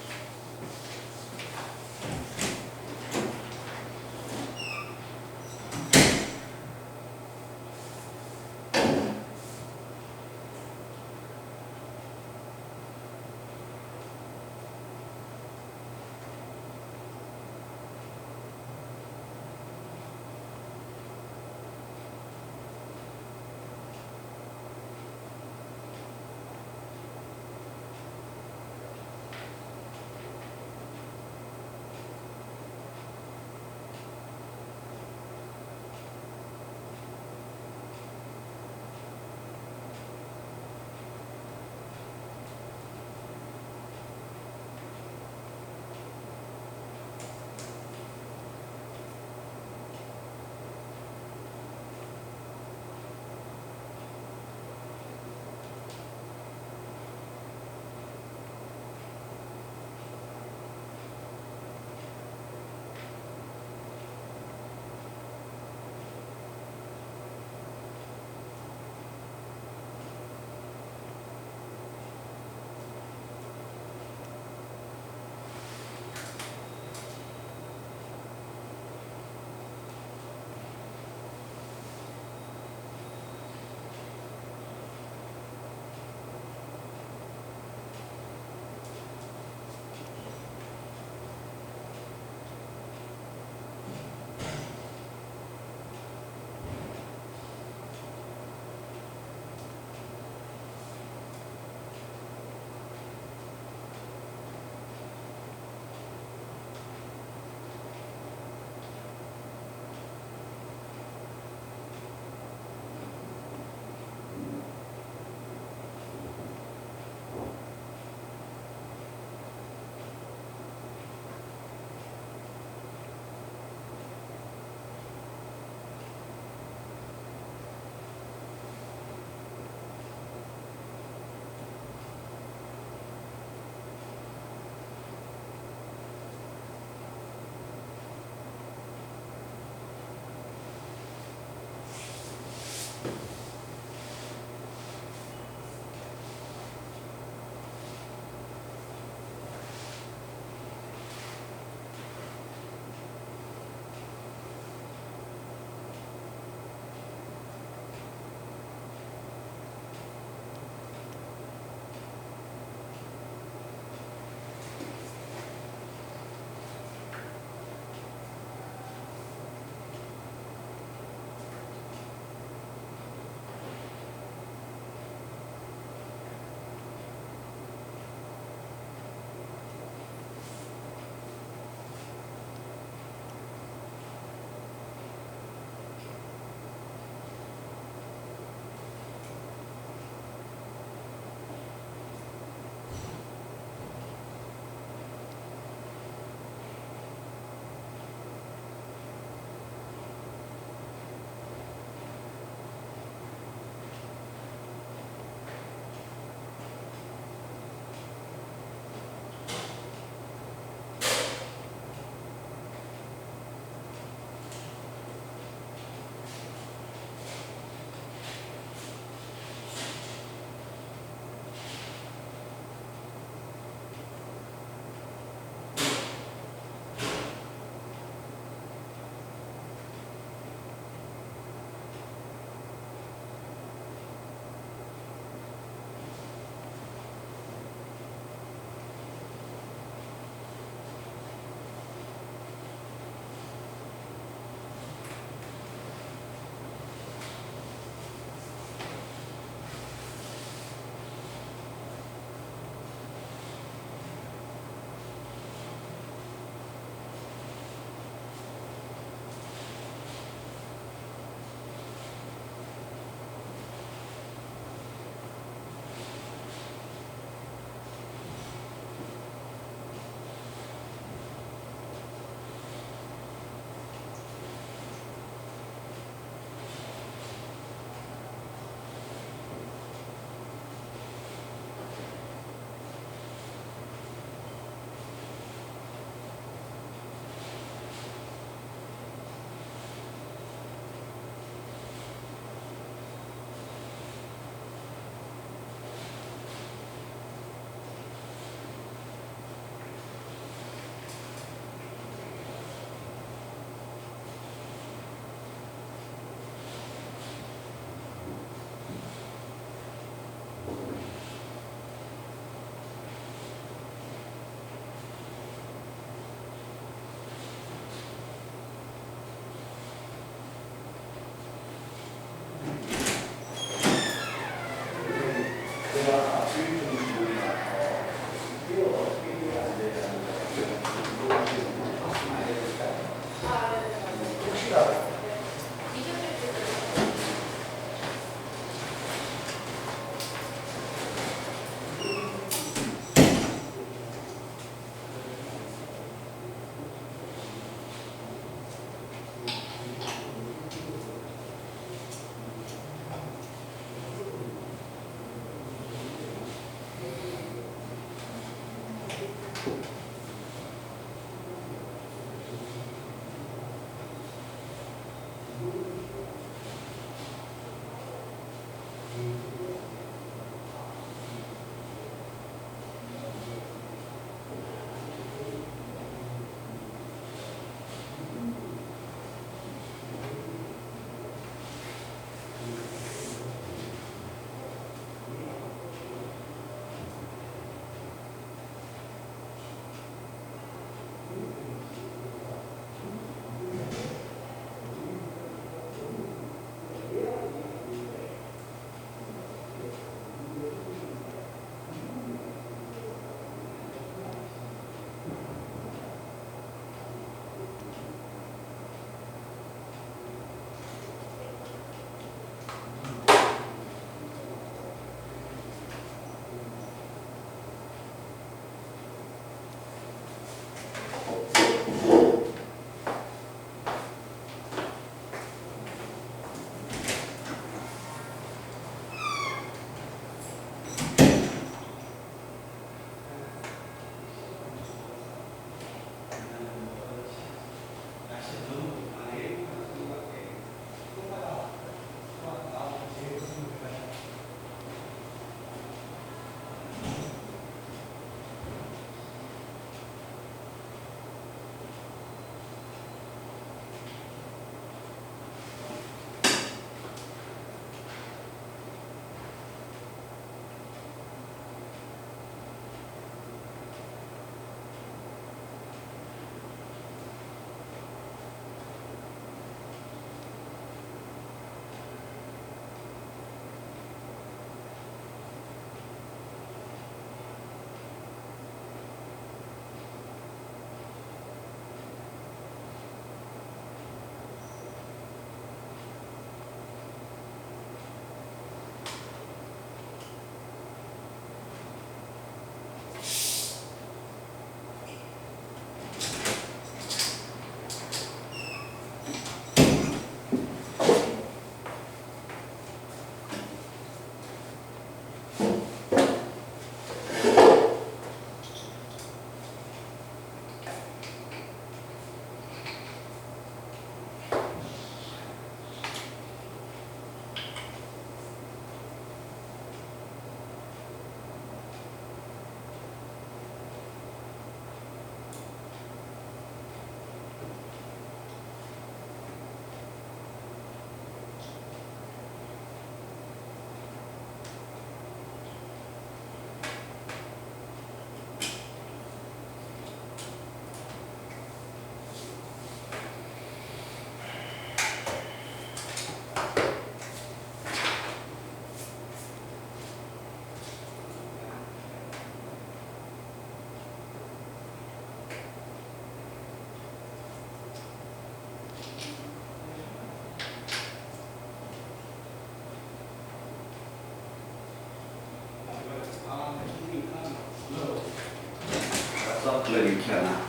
그걸 이렇게 하나.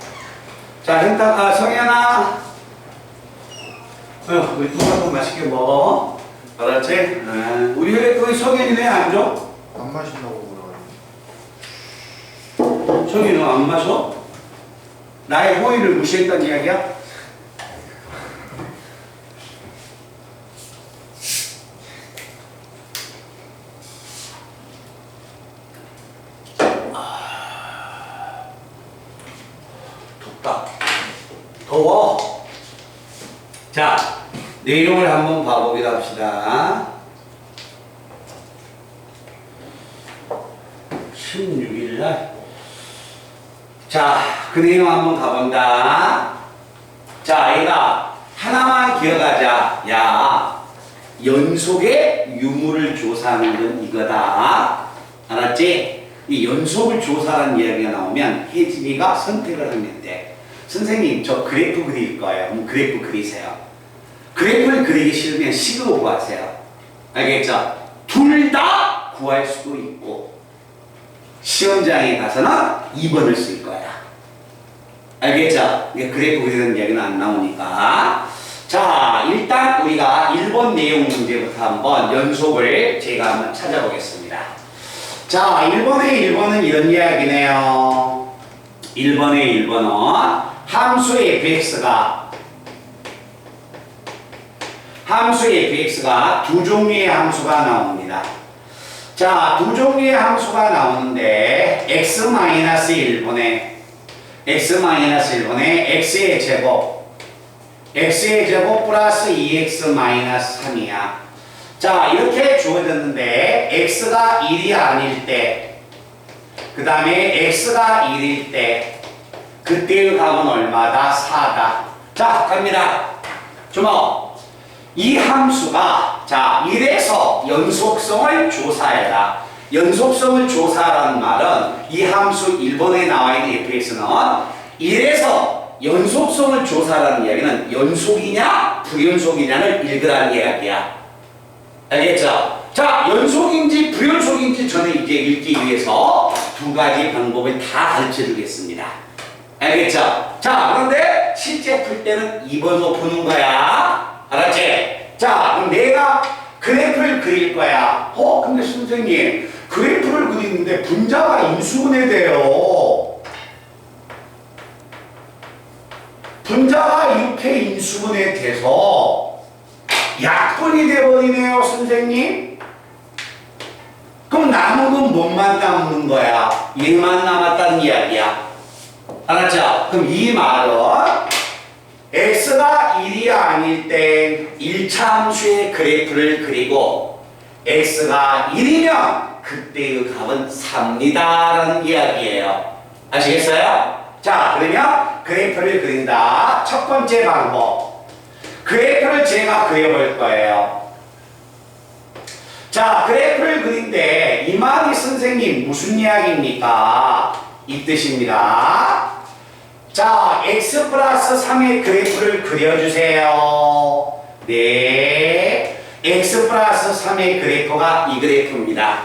자, 현타, 성현아. 우리 토마토 맛있게 먹어. 알았지? 우리 성현이 왜 안 줘? 안 마신다고 그러네. 성현이 안 마셔? 나의 호의를 무시했다는 이야기야? 덥다. 더워. 자, 내용을 한번 봐보기로 합시다. 16일날. 자, 그 내용 한번 가본다. 자, 얘가 하나만 기억하자. 야, 연속의 유무를 조사하는 건 이거다. 알았지? 이 연속을 조사하는 이야기가 나오면 혜진이가 선택을 하면 돼. 선생님, 저 그래프 그릴 거예요. 그럼 그래프 그리세요. 그래프를 그리기 싫으면 식으로 구하세요. 알겠죠? 둘 다 구할 수도 있고 시험장에 가서는 2번을 쓸 거야. 알겠죠? 그래프 그리는 이야기는 안 나오니까. 자, 일단 우리가 1번 내용 문제부터 한번 연속을 제가 한번 찾아보겠습니다. 자, 1번은 이런 이야기네요. 1번의 1번은 함수의 fx가 두 종류의 함수가 나옵니다. 자, 두 종류의 함수가 나오는데 x-1분의 x의 제곱 플러스 2x-3이야. 자, 이렇게 주어졌는데 x가 1이 아닐 때, 그 다음에 x가 1일 때 그때의 값은 얼마다? 4다. 자, 갑니다. 주목. 이 함수가 자 1에서 연속성을 조사해라. 연속성을 조사하라는 말은 이 함수 1번에 나와 있는 fx는 1에서 연속성을 조사하라는 이야기는 연속이냐 불연속이냐를 읽으라는 이야기야. 알겠죠? 자, 연속인지 불연속인지 저는 이제 읽기 위해서 두 가지 방법을 다 가르쳐 주겠습니다. 알겠죠? 자, 그런데 실제 풀 때는 2번으로 푸는 거야. 알았지? 자, 그럼 내가 그래프를 그릴 거야. 근데 선생님, 그래프를 그리는데 분자가 인수분해돼요. 분자가 이렇게 인수분해돼서 약분이 돼버리네요, 선생님. 그럼 남은 건 뭐만 남는 거야? 얘만 남았다는 이야기야. 알았죠? 그럼 이 말은 x가 1이 아닐 때 1차 함수의 그래프를 그리고 x가 1이면 그때의 값은 3입니다 라는 이야기예요. 아시겠어요? 자, 그러면 그래프를 그린다. 첫 번째 방법. 그래프를 제가 그려볼 거예요. 자, 그래프를 그린데 이 말이 선생님 무슨 이야기입니까? 이 뜻입니다. 자, x 플러스 3의 그래프를 그려주세요. 네. x 플러스 3의 그래프가 이 그래프입니다.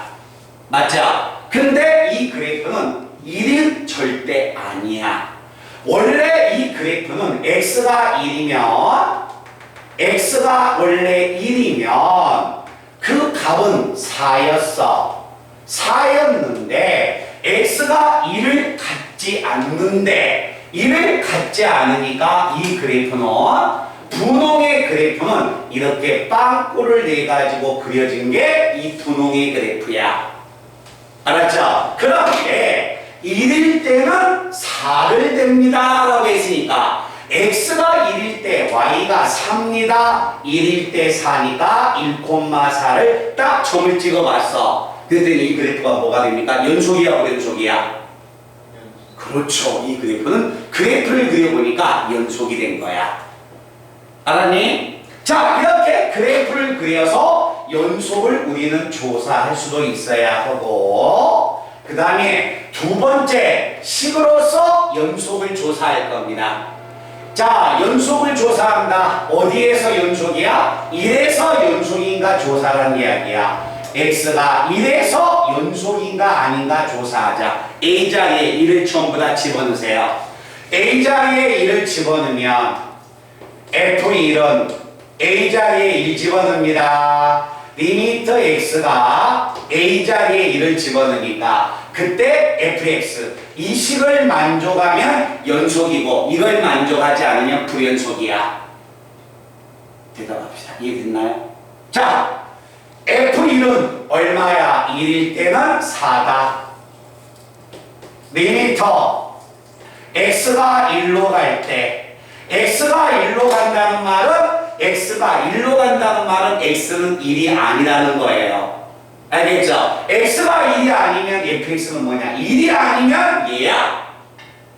맞죠? 근데 이 그래프는 1은 절대 아니야. 원래 이 그래프는 x가 1이면 x가 원래 1이면 그 값은 4였어. 4였는데 x가 1을 갖지 않는데 1을 갖지 않으니까 이 그래프는 분홍의 그래프는 이렇게 빵꾸를 내가지고 그려진 게 이 분홍의 그래프야. 알았죠? 그런데 1일 때는 4를 댑니다 라고 했으니까 x가 1일 때 y가 3입니다. 1일 때 4니까 1,4를 딱 점을 찍어봤어. 그랬더니 이 그래프가 뭐가 됩니까? 연속이야 불연속이야? 그렇죠. 이 그래프는 그래프를 그려보니까 연속이 된 거야. 알았니? 자, 이렇게 그래프를 그려서 연속을 우리는 조사할 수도 있어야 하고 그 다음에 두 번째 식으로서 연속을 조사할 겁니다. 자, 연속을 조사한다. 어디에서 연속이야? 1에서 연속인가 조사하는 이야기야. x가 1에서 연속인가 아닌가 조사하자. a자리에 1을 전부 다 집어넣으세요. a자리에 1을 집어넣으면 f1은 a자리에 1 집어넣습니다. 리미트 x가 a자리에 1을 집어넣으니까 그때 fx 이 식을 만족하면 연속이고 이걸 만족하지 않으면 불연속이야. 대답합시다. 이해됐나요? 자, F1은 얼마야? 1일 때는 4다. 리미터 x가 1로 갈 때 x가 1로 간다는 말은 x가 1로 간다는 말은 x는 1이 아니라는 거예요. 알겠죠? x가 1이 아니면 fx는 뭐냐? 1이 아니면 얘야.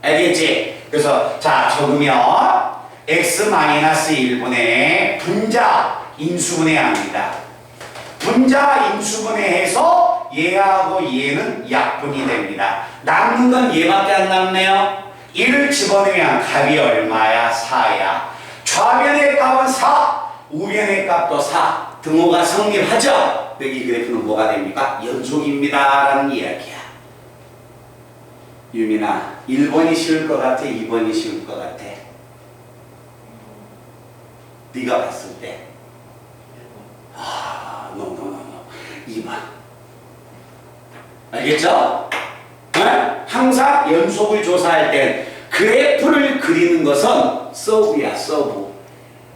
알겠지? 그래서 자 적으면 x-1분의 분자 인수분해합니다. 분자 인수분해해서 얘하고 얘는 약분이 됩니다. 남는 건 얘밖에 안 남네요. 1을 집어넣으면 값이 얼마야? 4야. 좌변의 값은 4, 우변의 값도 4. 등호가 성립하죠? 여기 그래프는 뭐가 됩니까? 연속입니다 라는 이야기야. 유민아, 1번이 쉬울 것 같아? 2번이 쉬울 것 같아? 네가 봤을 때 no. 2번. 알겠죠? 항상 연속을 조사할 땐 그래프를 그리는 것은 서브야, 서브.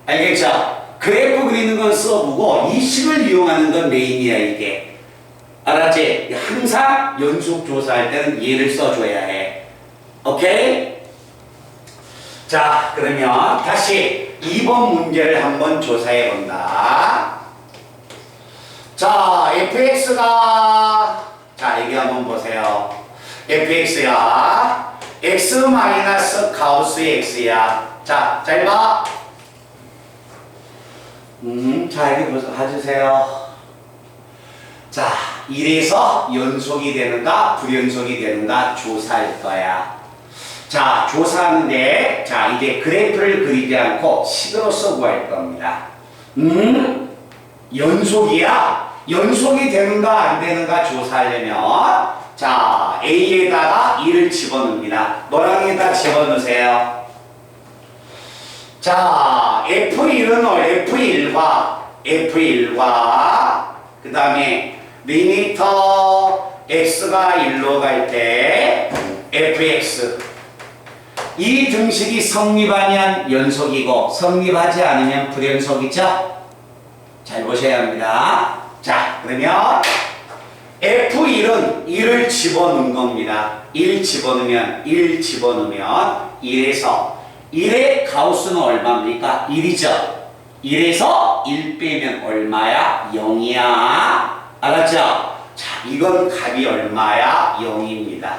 알겠죠? 그래프 그리는 건 서브고 이 식을 이용하는 건 메인이야, 이게. 알았지? 항상 연속 조사할 때는 얘를 써줘야 해. 오케이? 자, 그러면 다시 2번 문제를 한번 조사해 본다. 자, fx가 자, 여기 한번 보세요. fx야. x 마이너스 가우스 x야. 자, 잘 봐. 자, 여기 보세요. 봐주세요. 자, 이래서 연속이 되는가, 불연속이 되는가 조사할 거야. 자, 조사하는데, 자, 이제 그래프를 그리지 않고 식으로서 구할 겁니다. 연속이야? 연속이 되는가, 안 되는가 조사하려면, 자, A에다가 2를 집어넣습니다. 노랑에다 집어넣으세요. 자, F1은 F1과, 그 다음에 리미터 X가 1로 갈 때, fx. 이 등식이 성립하면 연속이고 성립하지 않으면 불연속이죠? 잘 보셔야 합니다. 자, 그러면 F1은 1을 집어넣은 겁니다. 1 집어넣으면 1에서 1의 가우스는 얼마입니까? 1이죠? 1에서 1 빼면 얼마야? 0이야. 알았죠? 자, 이건 값이 얼마야? 0입니다.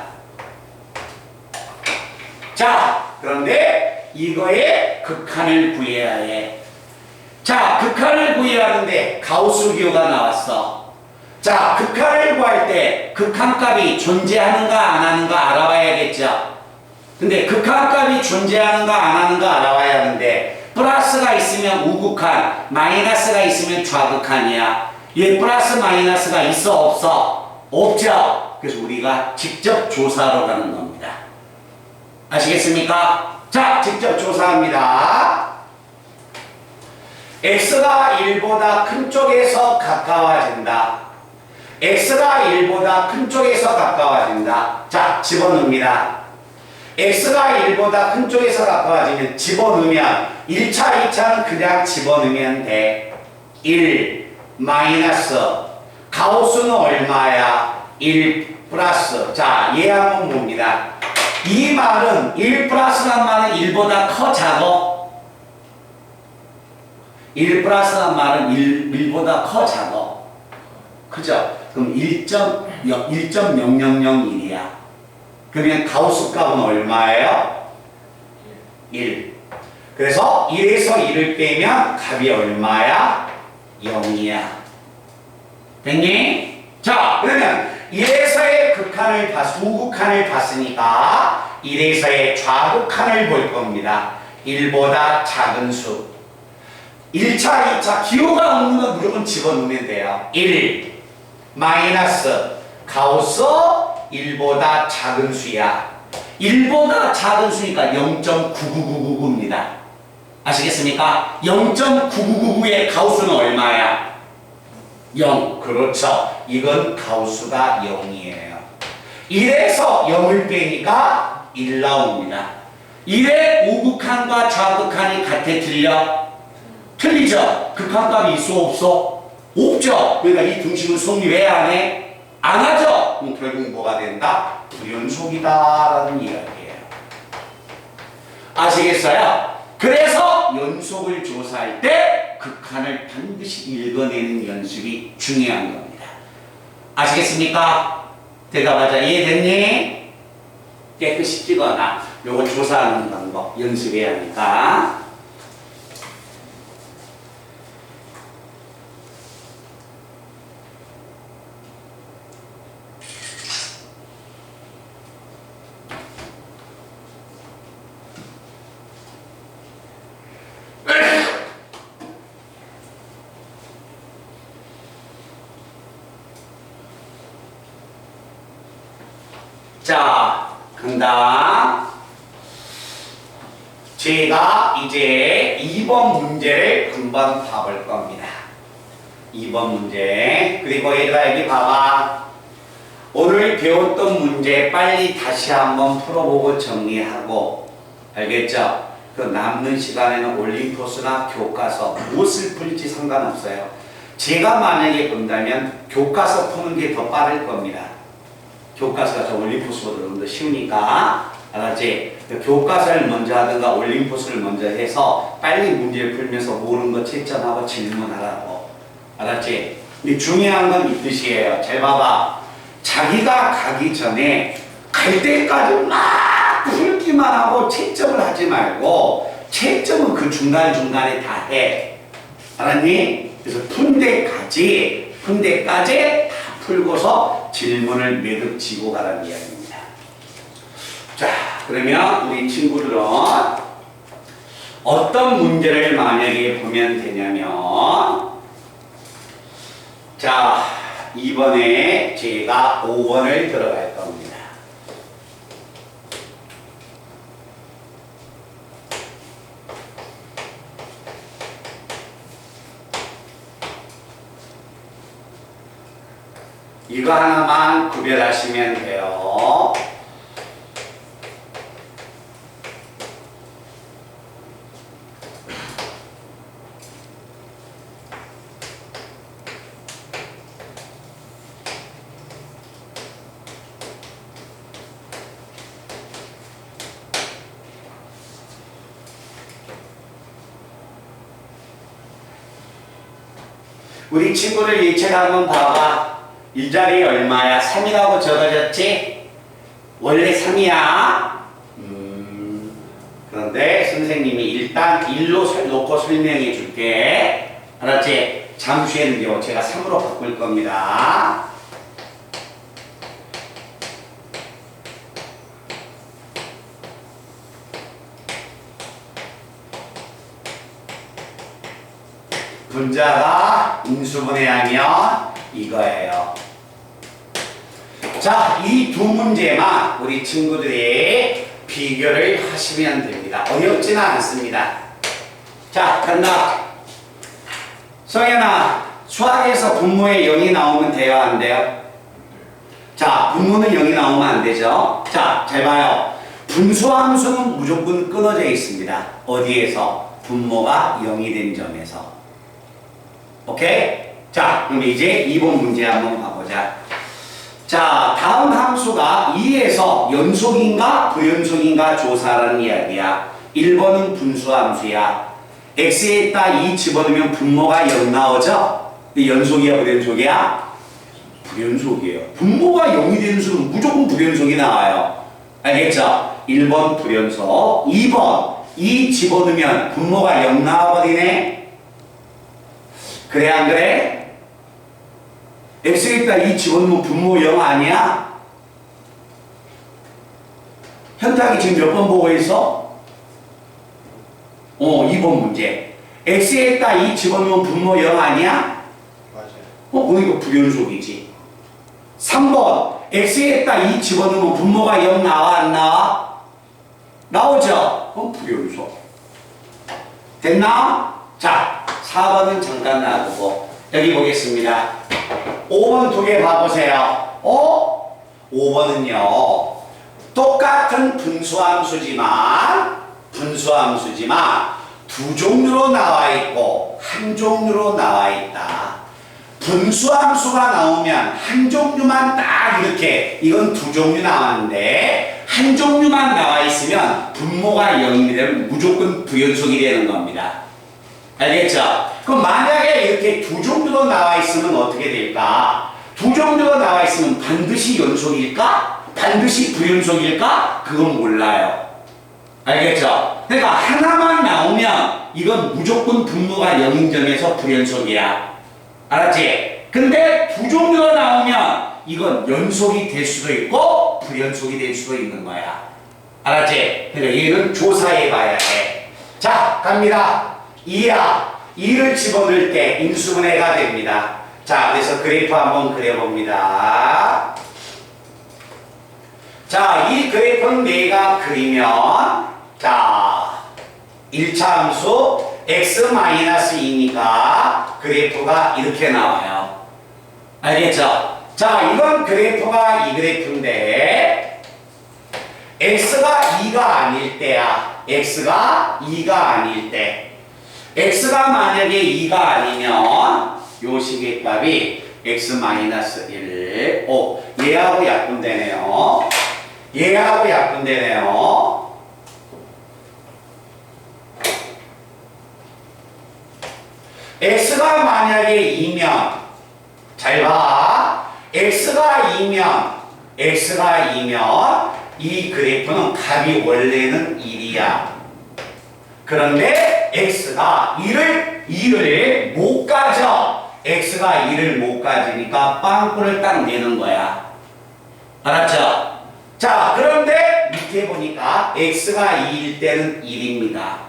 자, 그런데 이거의 극한을 구해야 해. 자, 극한을 구해야 하는데 가우스 기호가 나왔어. 자, 극한을 구할 때 극한값이 존재하는가 안 하는가 알아봐야겠죠. 근데 극한값이 존재하는가 안 하는가 알아봐야 하는데 플러스가 있으면 우극한, 마이너스가 있으면 좌극한이야. 얘 플러스 마이너스가 있어 없어? 없죠. 그래서 우리가 직접 조사하러 가는 겁니다. 아시겠습니까? 자, 직접 조사합니다. x가 1보다 큰 쪽에서 가까워진다. x가 1보다 큰 쪽에서 가까워진다. 자, 집어넣습니다. x가 1보다 큰 쪽에서 가까워지면 집어넣으면 1차, 2차는 그냥 집어넣으면 돼. 1 마이너스 가우스는 얼마야? 1 플러스. 자, 얘 한번 봅니다. 이 말은 1 플러스란 말은 1보다 커 작어? 1 플러스란 말은 1보다 커 작어? 그죠? 그럼 1.0001이야. 그러면 가우스 값은 얼마예요? 1. 그래서 1에서 1을 빼면 값이 얼마야? 0이야. 됐니? 자, 그러면 1에서의 극한을 우극한을 봤으니까 1에서의 좌극한을 볼 겁니다. 1보다 작은 수. 1차, 2차 기호가 없는 건 무조건 집어넣으면 돼요. 1 마이너스 가우스 1보다 작은 수야. 1보다 작은 수니까 0.99999입니다. 아시겠습니까? 0.9999의 가우스는 얼마야? 0. 그렇죠. 이건 가우스가 0이에요. 1에서 0을 빼니까 1 나옵니다. 1의 우극한과 좌극한이 같아 틀려? 틀리죠? 극한값이 있어 없어? 없죠? 그러니까 이 등식은 성립해야 안 해? 안 하죠? 그럼 결국 뭐가 된다? 불연속이다라는 이야기예요. 아시겠어요? 그래서 연속을 조사할 때 극한을 반드시 읽어내는 연습이 중요한 겁니다. 아시겠습니까? 대답하자. 이해됐니? 깨끗이 찍어놔. 요거 조사하는 방법 연습해야 하니까. 자, 간다. 제가 이제 2번 문제를 한번 봐볼 겁니다. 2번 문제. 그리고 얘들아 여기 봐봐. 오늘 배웠던 문제 빨리 다시 한번 풀어보고 정리하고, 알겠죠? 그 남는 시간에는 올림포스나 교과서 무엇을 풀지 상관없어요. 제가 만약에 본다면 교과서 푸는 게 더 빠를 겁니다. 교과서가 저 올림포스보다 좀 더 쉬우니까, 알았지? 교과서를 먼저 하든가 올림포스를 먼저 해서 빨리 문제를 풀면서 모르는 거 채점하고 질문하라고. 알았지? 근데 중요한 건 이 뜻이에요. 잘 봐봐. 자기가 가기 전에 갈 때까지 막 풀기만 하고 채점을 하지 말고 채점은 그 중간중간에 다 해. 알았니? 그래서 푼 데까지 다 풀고서 질문을 매듭 지고 가라는 이야기입니다. 자, 그러면 우리 친구들은 어떤 문제를 만약에 보면 되냐면, 자, 이번에 제가 5번을 들어갈 겁니다. 이거 하나만 구별하시면 돼요. 우리 친구들 이 책 한번 봐봐. 이 자리 얼마야? 3이라고 적어졌지? 원래 3이야. 그런데 선생님이 일단 1로 놓고 설명해 줄게. 알았지? 잠시 후에는요, 제가 3으로 바꿀 겁니다. 분자가 인수분해하면 이거예요. 자, 이 두 문제만 우리 친구들이 비교를 하시면 됩니다. 어렵지는 않습니다. 자, 간다. 성현아, 수학에서 분모에 0이 나오면 돼요, 안 돼요? 자, 분모는 0이 나오면 안 되죠? 자, 잘 봐요. 분수함수는 무조건 끊어져 있습니다. 어디에서? 분모가 0이 된 점에서. 오케이? 자, 그럼 이제 2번 문제 한번 봐보자. 자, 다음 함수가 2에서 연속인가 부연속인가 조사하라는 이야기야. 1번은 분수함수야. x에다 2 집어넣으면 분모가 0 나오죠? 연속이야 부연속이야? 부연속이에요. 분모가 0이 되는 수는 무조건 부연속이 나와요. 알겠죠? 1번 부연속. 2번 2 집어넣으면 분모가 0 나와버리네. 그래 안 그래? x에다 2 집어넣으면 분모 0 아니야? 현탁이 지금 몇 번 보고 있어? 2번 문제. x에다 2 집어넣으면 분모 0 아니야? 맞아요. 그러니까 부연속이지. 3번 x에다 2 집어넣으면 분모가 0 나와 안 나와? 나오죠? 부연속. 됐나? 자, 4번은 잠깐 놔두고 여기 보겠습니다. 5번 두 개 봐보세요. 5번은요 똑같은 분수함수지만 두 종류로 나와 있고 한 종류로 나와 있다. 분수함수가 나오면 한 종류만 딱 이렇게, 이건 두 종류 나왔는데 한 종류만 나와 있으면 분모가 0이 되면 무조건 부연속이 되는 겁니다. 알겠죠? 그럼 만약에 이렇게 두 종류로 나와 있으면 어떻게 될까? 두 종류로 나와 있으면 반드시 연속일까? 반드시 부연속일까? 그건 몰라요. 알겠죠? 그러니까 하나만 나오면 이건 무조건 분모가 0인 점에서 부연속이야. 알았지? 근데 두 종류로 나오면 이건 연속이 될 수도 있고 부연속이 될 수도 있는 거야. 알았지? 그러니까 얘는 조사해 봐야 해. 자, 갑니다. 2야. 2를 집어넣을 때 인수분해가 됩니다. 자, 그래서 그래프 한번 그려봅니다. 자, 이 그래프는 내가 그리면, 자, 1차 함수 x-2니까 그래프가 이렇게 나와요. 알겠죠? 자, 이건 그래프가 이 그래프인데 x가 2가 아닐 때야. x가 2가 아닐 때. x가 만약에 2가 아니면 요 식의 값이 x-1. 오, 얘하고 약분되네요. 얘하고 약분되네요. x가 만약에 2면 잘 봐. x가 2면 이 그래프는 값이 원래는 1이야. 그런데 x가 1을 못 가져. x가 1을 못 가지니까 빵꾸를 딱 내는 거야. 알았죠? 자, 그런데 밑에 보니까 x가 2일 때는 1입니다.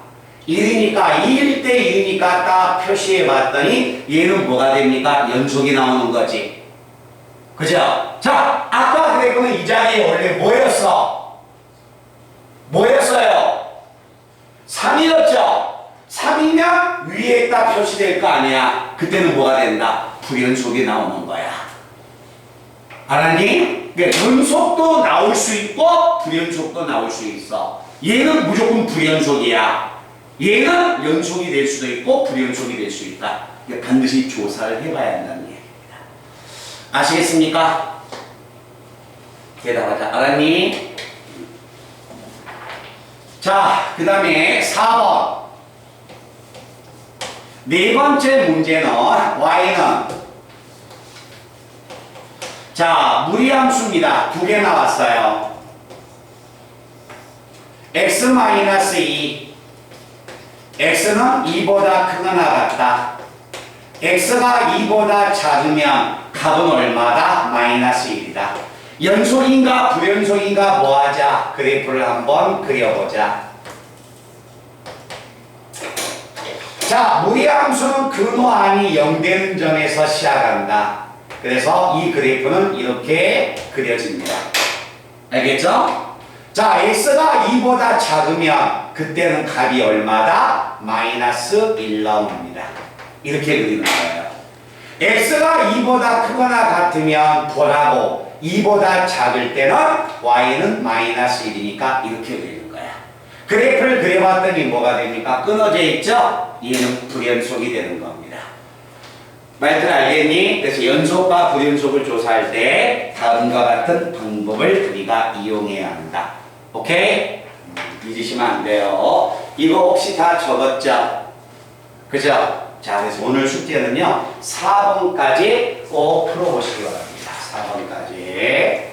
1이니까 2일 때 1이니까 딱 표시해 봤더니 얘는 뭐가 됩니까? 연속이 나오는 거지. 그죠? 자, 아까 그래프는 이 자리에 원래 뭐였어? 뭐였어요? 3이었죠? 3이면 위에 딱 표시될 거 아니야. 그때는 뭐가 된다? 불연속이 나오는 거야. 알았니? 그러니까 연속도 나올 수 있고 불연속도 나올 수 있어. 얘는 무조건 불연속이야. 얘는 연속이 될 수도 있고 불연속이 될 수 있다. 그러니까 반드시 조사를 해봐야 한다는 얘기입니다. 아시겠습니까? 대답하자. 알았니? 자, 그 다음에 4번. 네 번째 문제는 y는 자, 무리함수입니다. 두 개 나왔어요. x-2 x는 2보다 크거나 같다. x가 2보다 작으면 값은 얼마다? 마이너스 1이다. 연속인가 불연속인가 뭐하자? 그래프를 한번 그려보자. 자, 무리함수는 근호함이 0되는 점에서 시작한다. 그래서 이 그래프는 이렇게 그려집니다. 알겠죠? 자, x가 2보다 작으면 그때는 값이 얼마다? 마이너스 1 나옵니다. 이렇게 그리는 거예요. x가 2보다 크거나 같으면 보라고 2보다 작을 때는 y는 마이너스 1이니까 이렇게 그리는 거야. 그래프를 그려봤더니 뭐가 됩니까? 끊어져 있죠? 얘는 불연속이 되는 겁니다. 말들 알겠니? 그래서 연속과 불연속을 조사할 때 다음과 같은 방법을 우리가 이용해야 한다. 오케이? 잊으시면 안 돼요. 이거 혹시 다 적었죠? 그죠? 자, 그래서 오늘 숙제는요 4번까지 꼭 풀어보시기 바랍니다. 4번까지.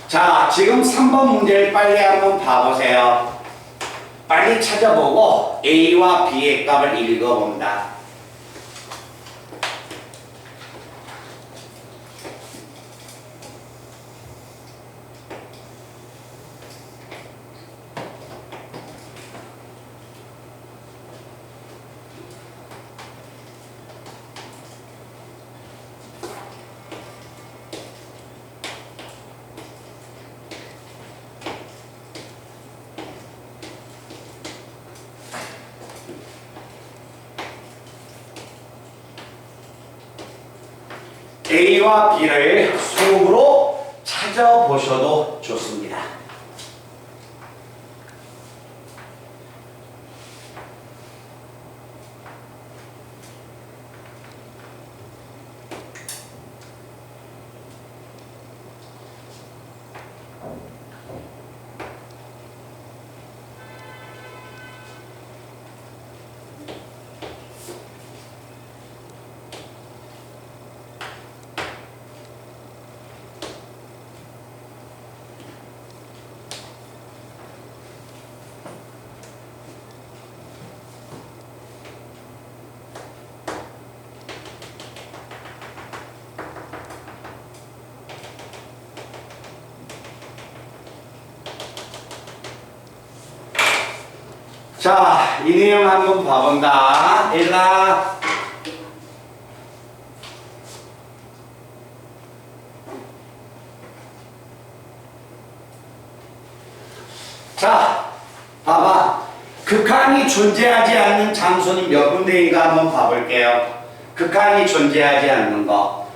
자, 지금 3번 문제를 빨리 한번 봐보세요. 빨리 찾아보고 A와 B의 값을 읽어본다. A와 B를 수으로 찾아보셔도 좋습니다. 자, 이 내용 한번 봐본다. 일라. 자, 봐봐. 극한이 존재하지 않는 장소는 몇 군데인가 한번 봐볼게요. 극한이 존재하지 않는 거.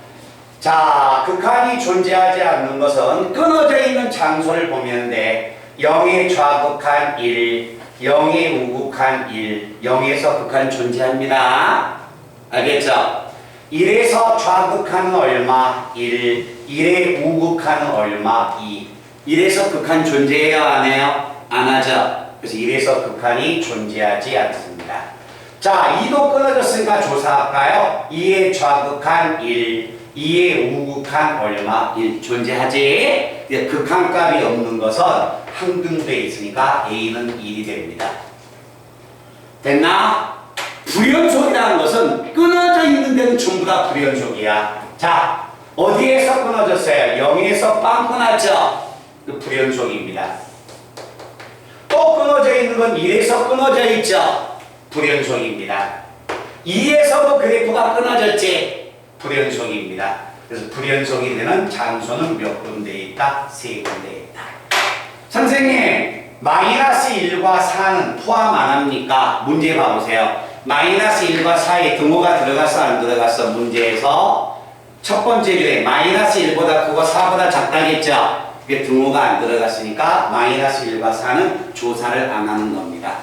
자, 극한이 존재하지 않는 것은 끊어져 있는 장소를 보면 돼. 0의 좌극한 1, 0의 우극한 1, 0에서 극한 존재합니다. 알겠죠? 1에서 좌극한은 얼마? 1, 1의 우극한은 얼마? 2. 1에서 극한 존재해요? 안 해요? 안 하죠? 그래서 1에서 극한이 존재하지 않습니다. 자, 2도 끊어졌으니까 조사할까요? 2의 좌극한 1, 2의 우극한 얼마? 1 존재하지? 극한값이 없는 것은 항등돼 있으니까 A는 1이 됩니다. 됐나? 불연속이라는 것은 끊어져 있는 데는 전부 다 불연속이야. 자, 어디에서 끊어졌어요? 0에서 빵 끊었죠? 그 불연속입니다. 또 끊어져 있는 건 1에서 끊어져 있죠? 불연속입니다. 2에서도 그래프가 끊어졌지? 불연속입니다. 그래서 불연속이 되는 장소는 몇 군데 있다? 3군데 있다. 선생님, 마이너스 1과 4는 포함 안 합니까? 문제 봐보세요. 마이너스 1과 4에 등호가 들어갔어 안 들어갔어? 문제에서 첫 번째 줄에 마이너스 1보다 크고 4보다 작다겠죠? 그게 등호가 안 들어갔으니까 마이너스 1과 4는 조사를 안 하는 겁니다.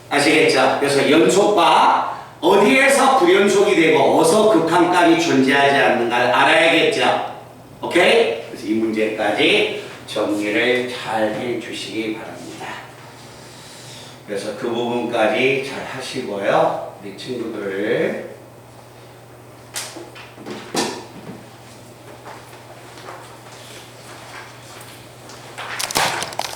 아시겠죠? 그래서 연속과 어디에서 불연속이 되고 어디서 극한값이 존재하지 않는가를 알아야겠죠? 오케이? 그래서 이 문제까지 정리를 잘 해주시기 바랍니다. 그래서 그 부분까지 잘 하시고요. 우리 친구들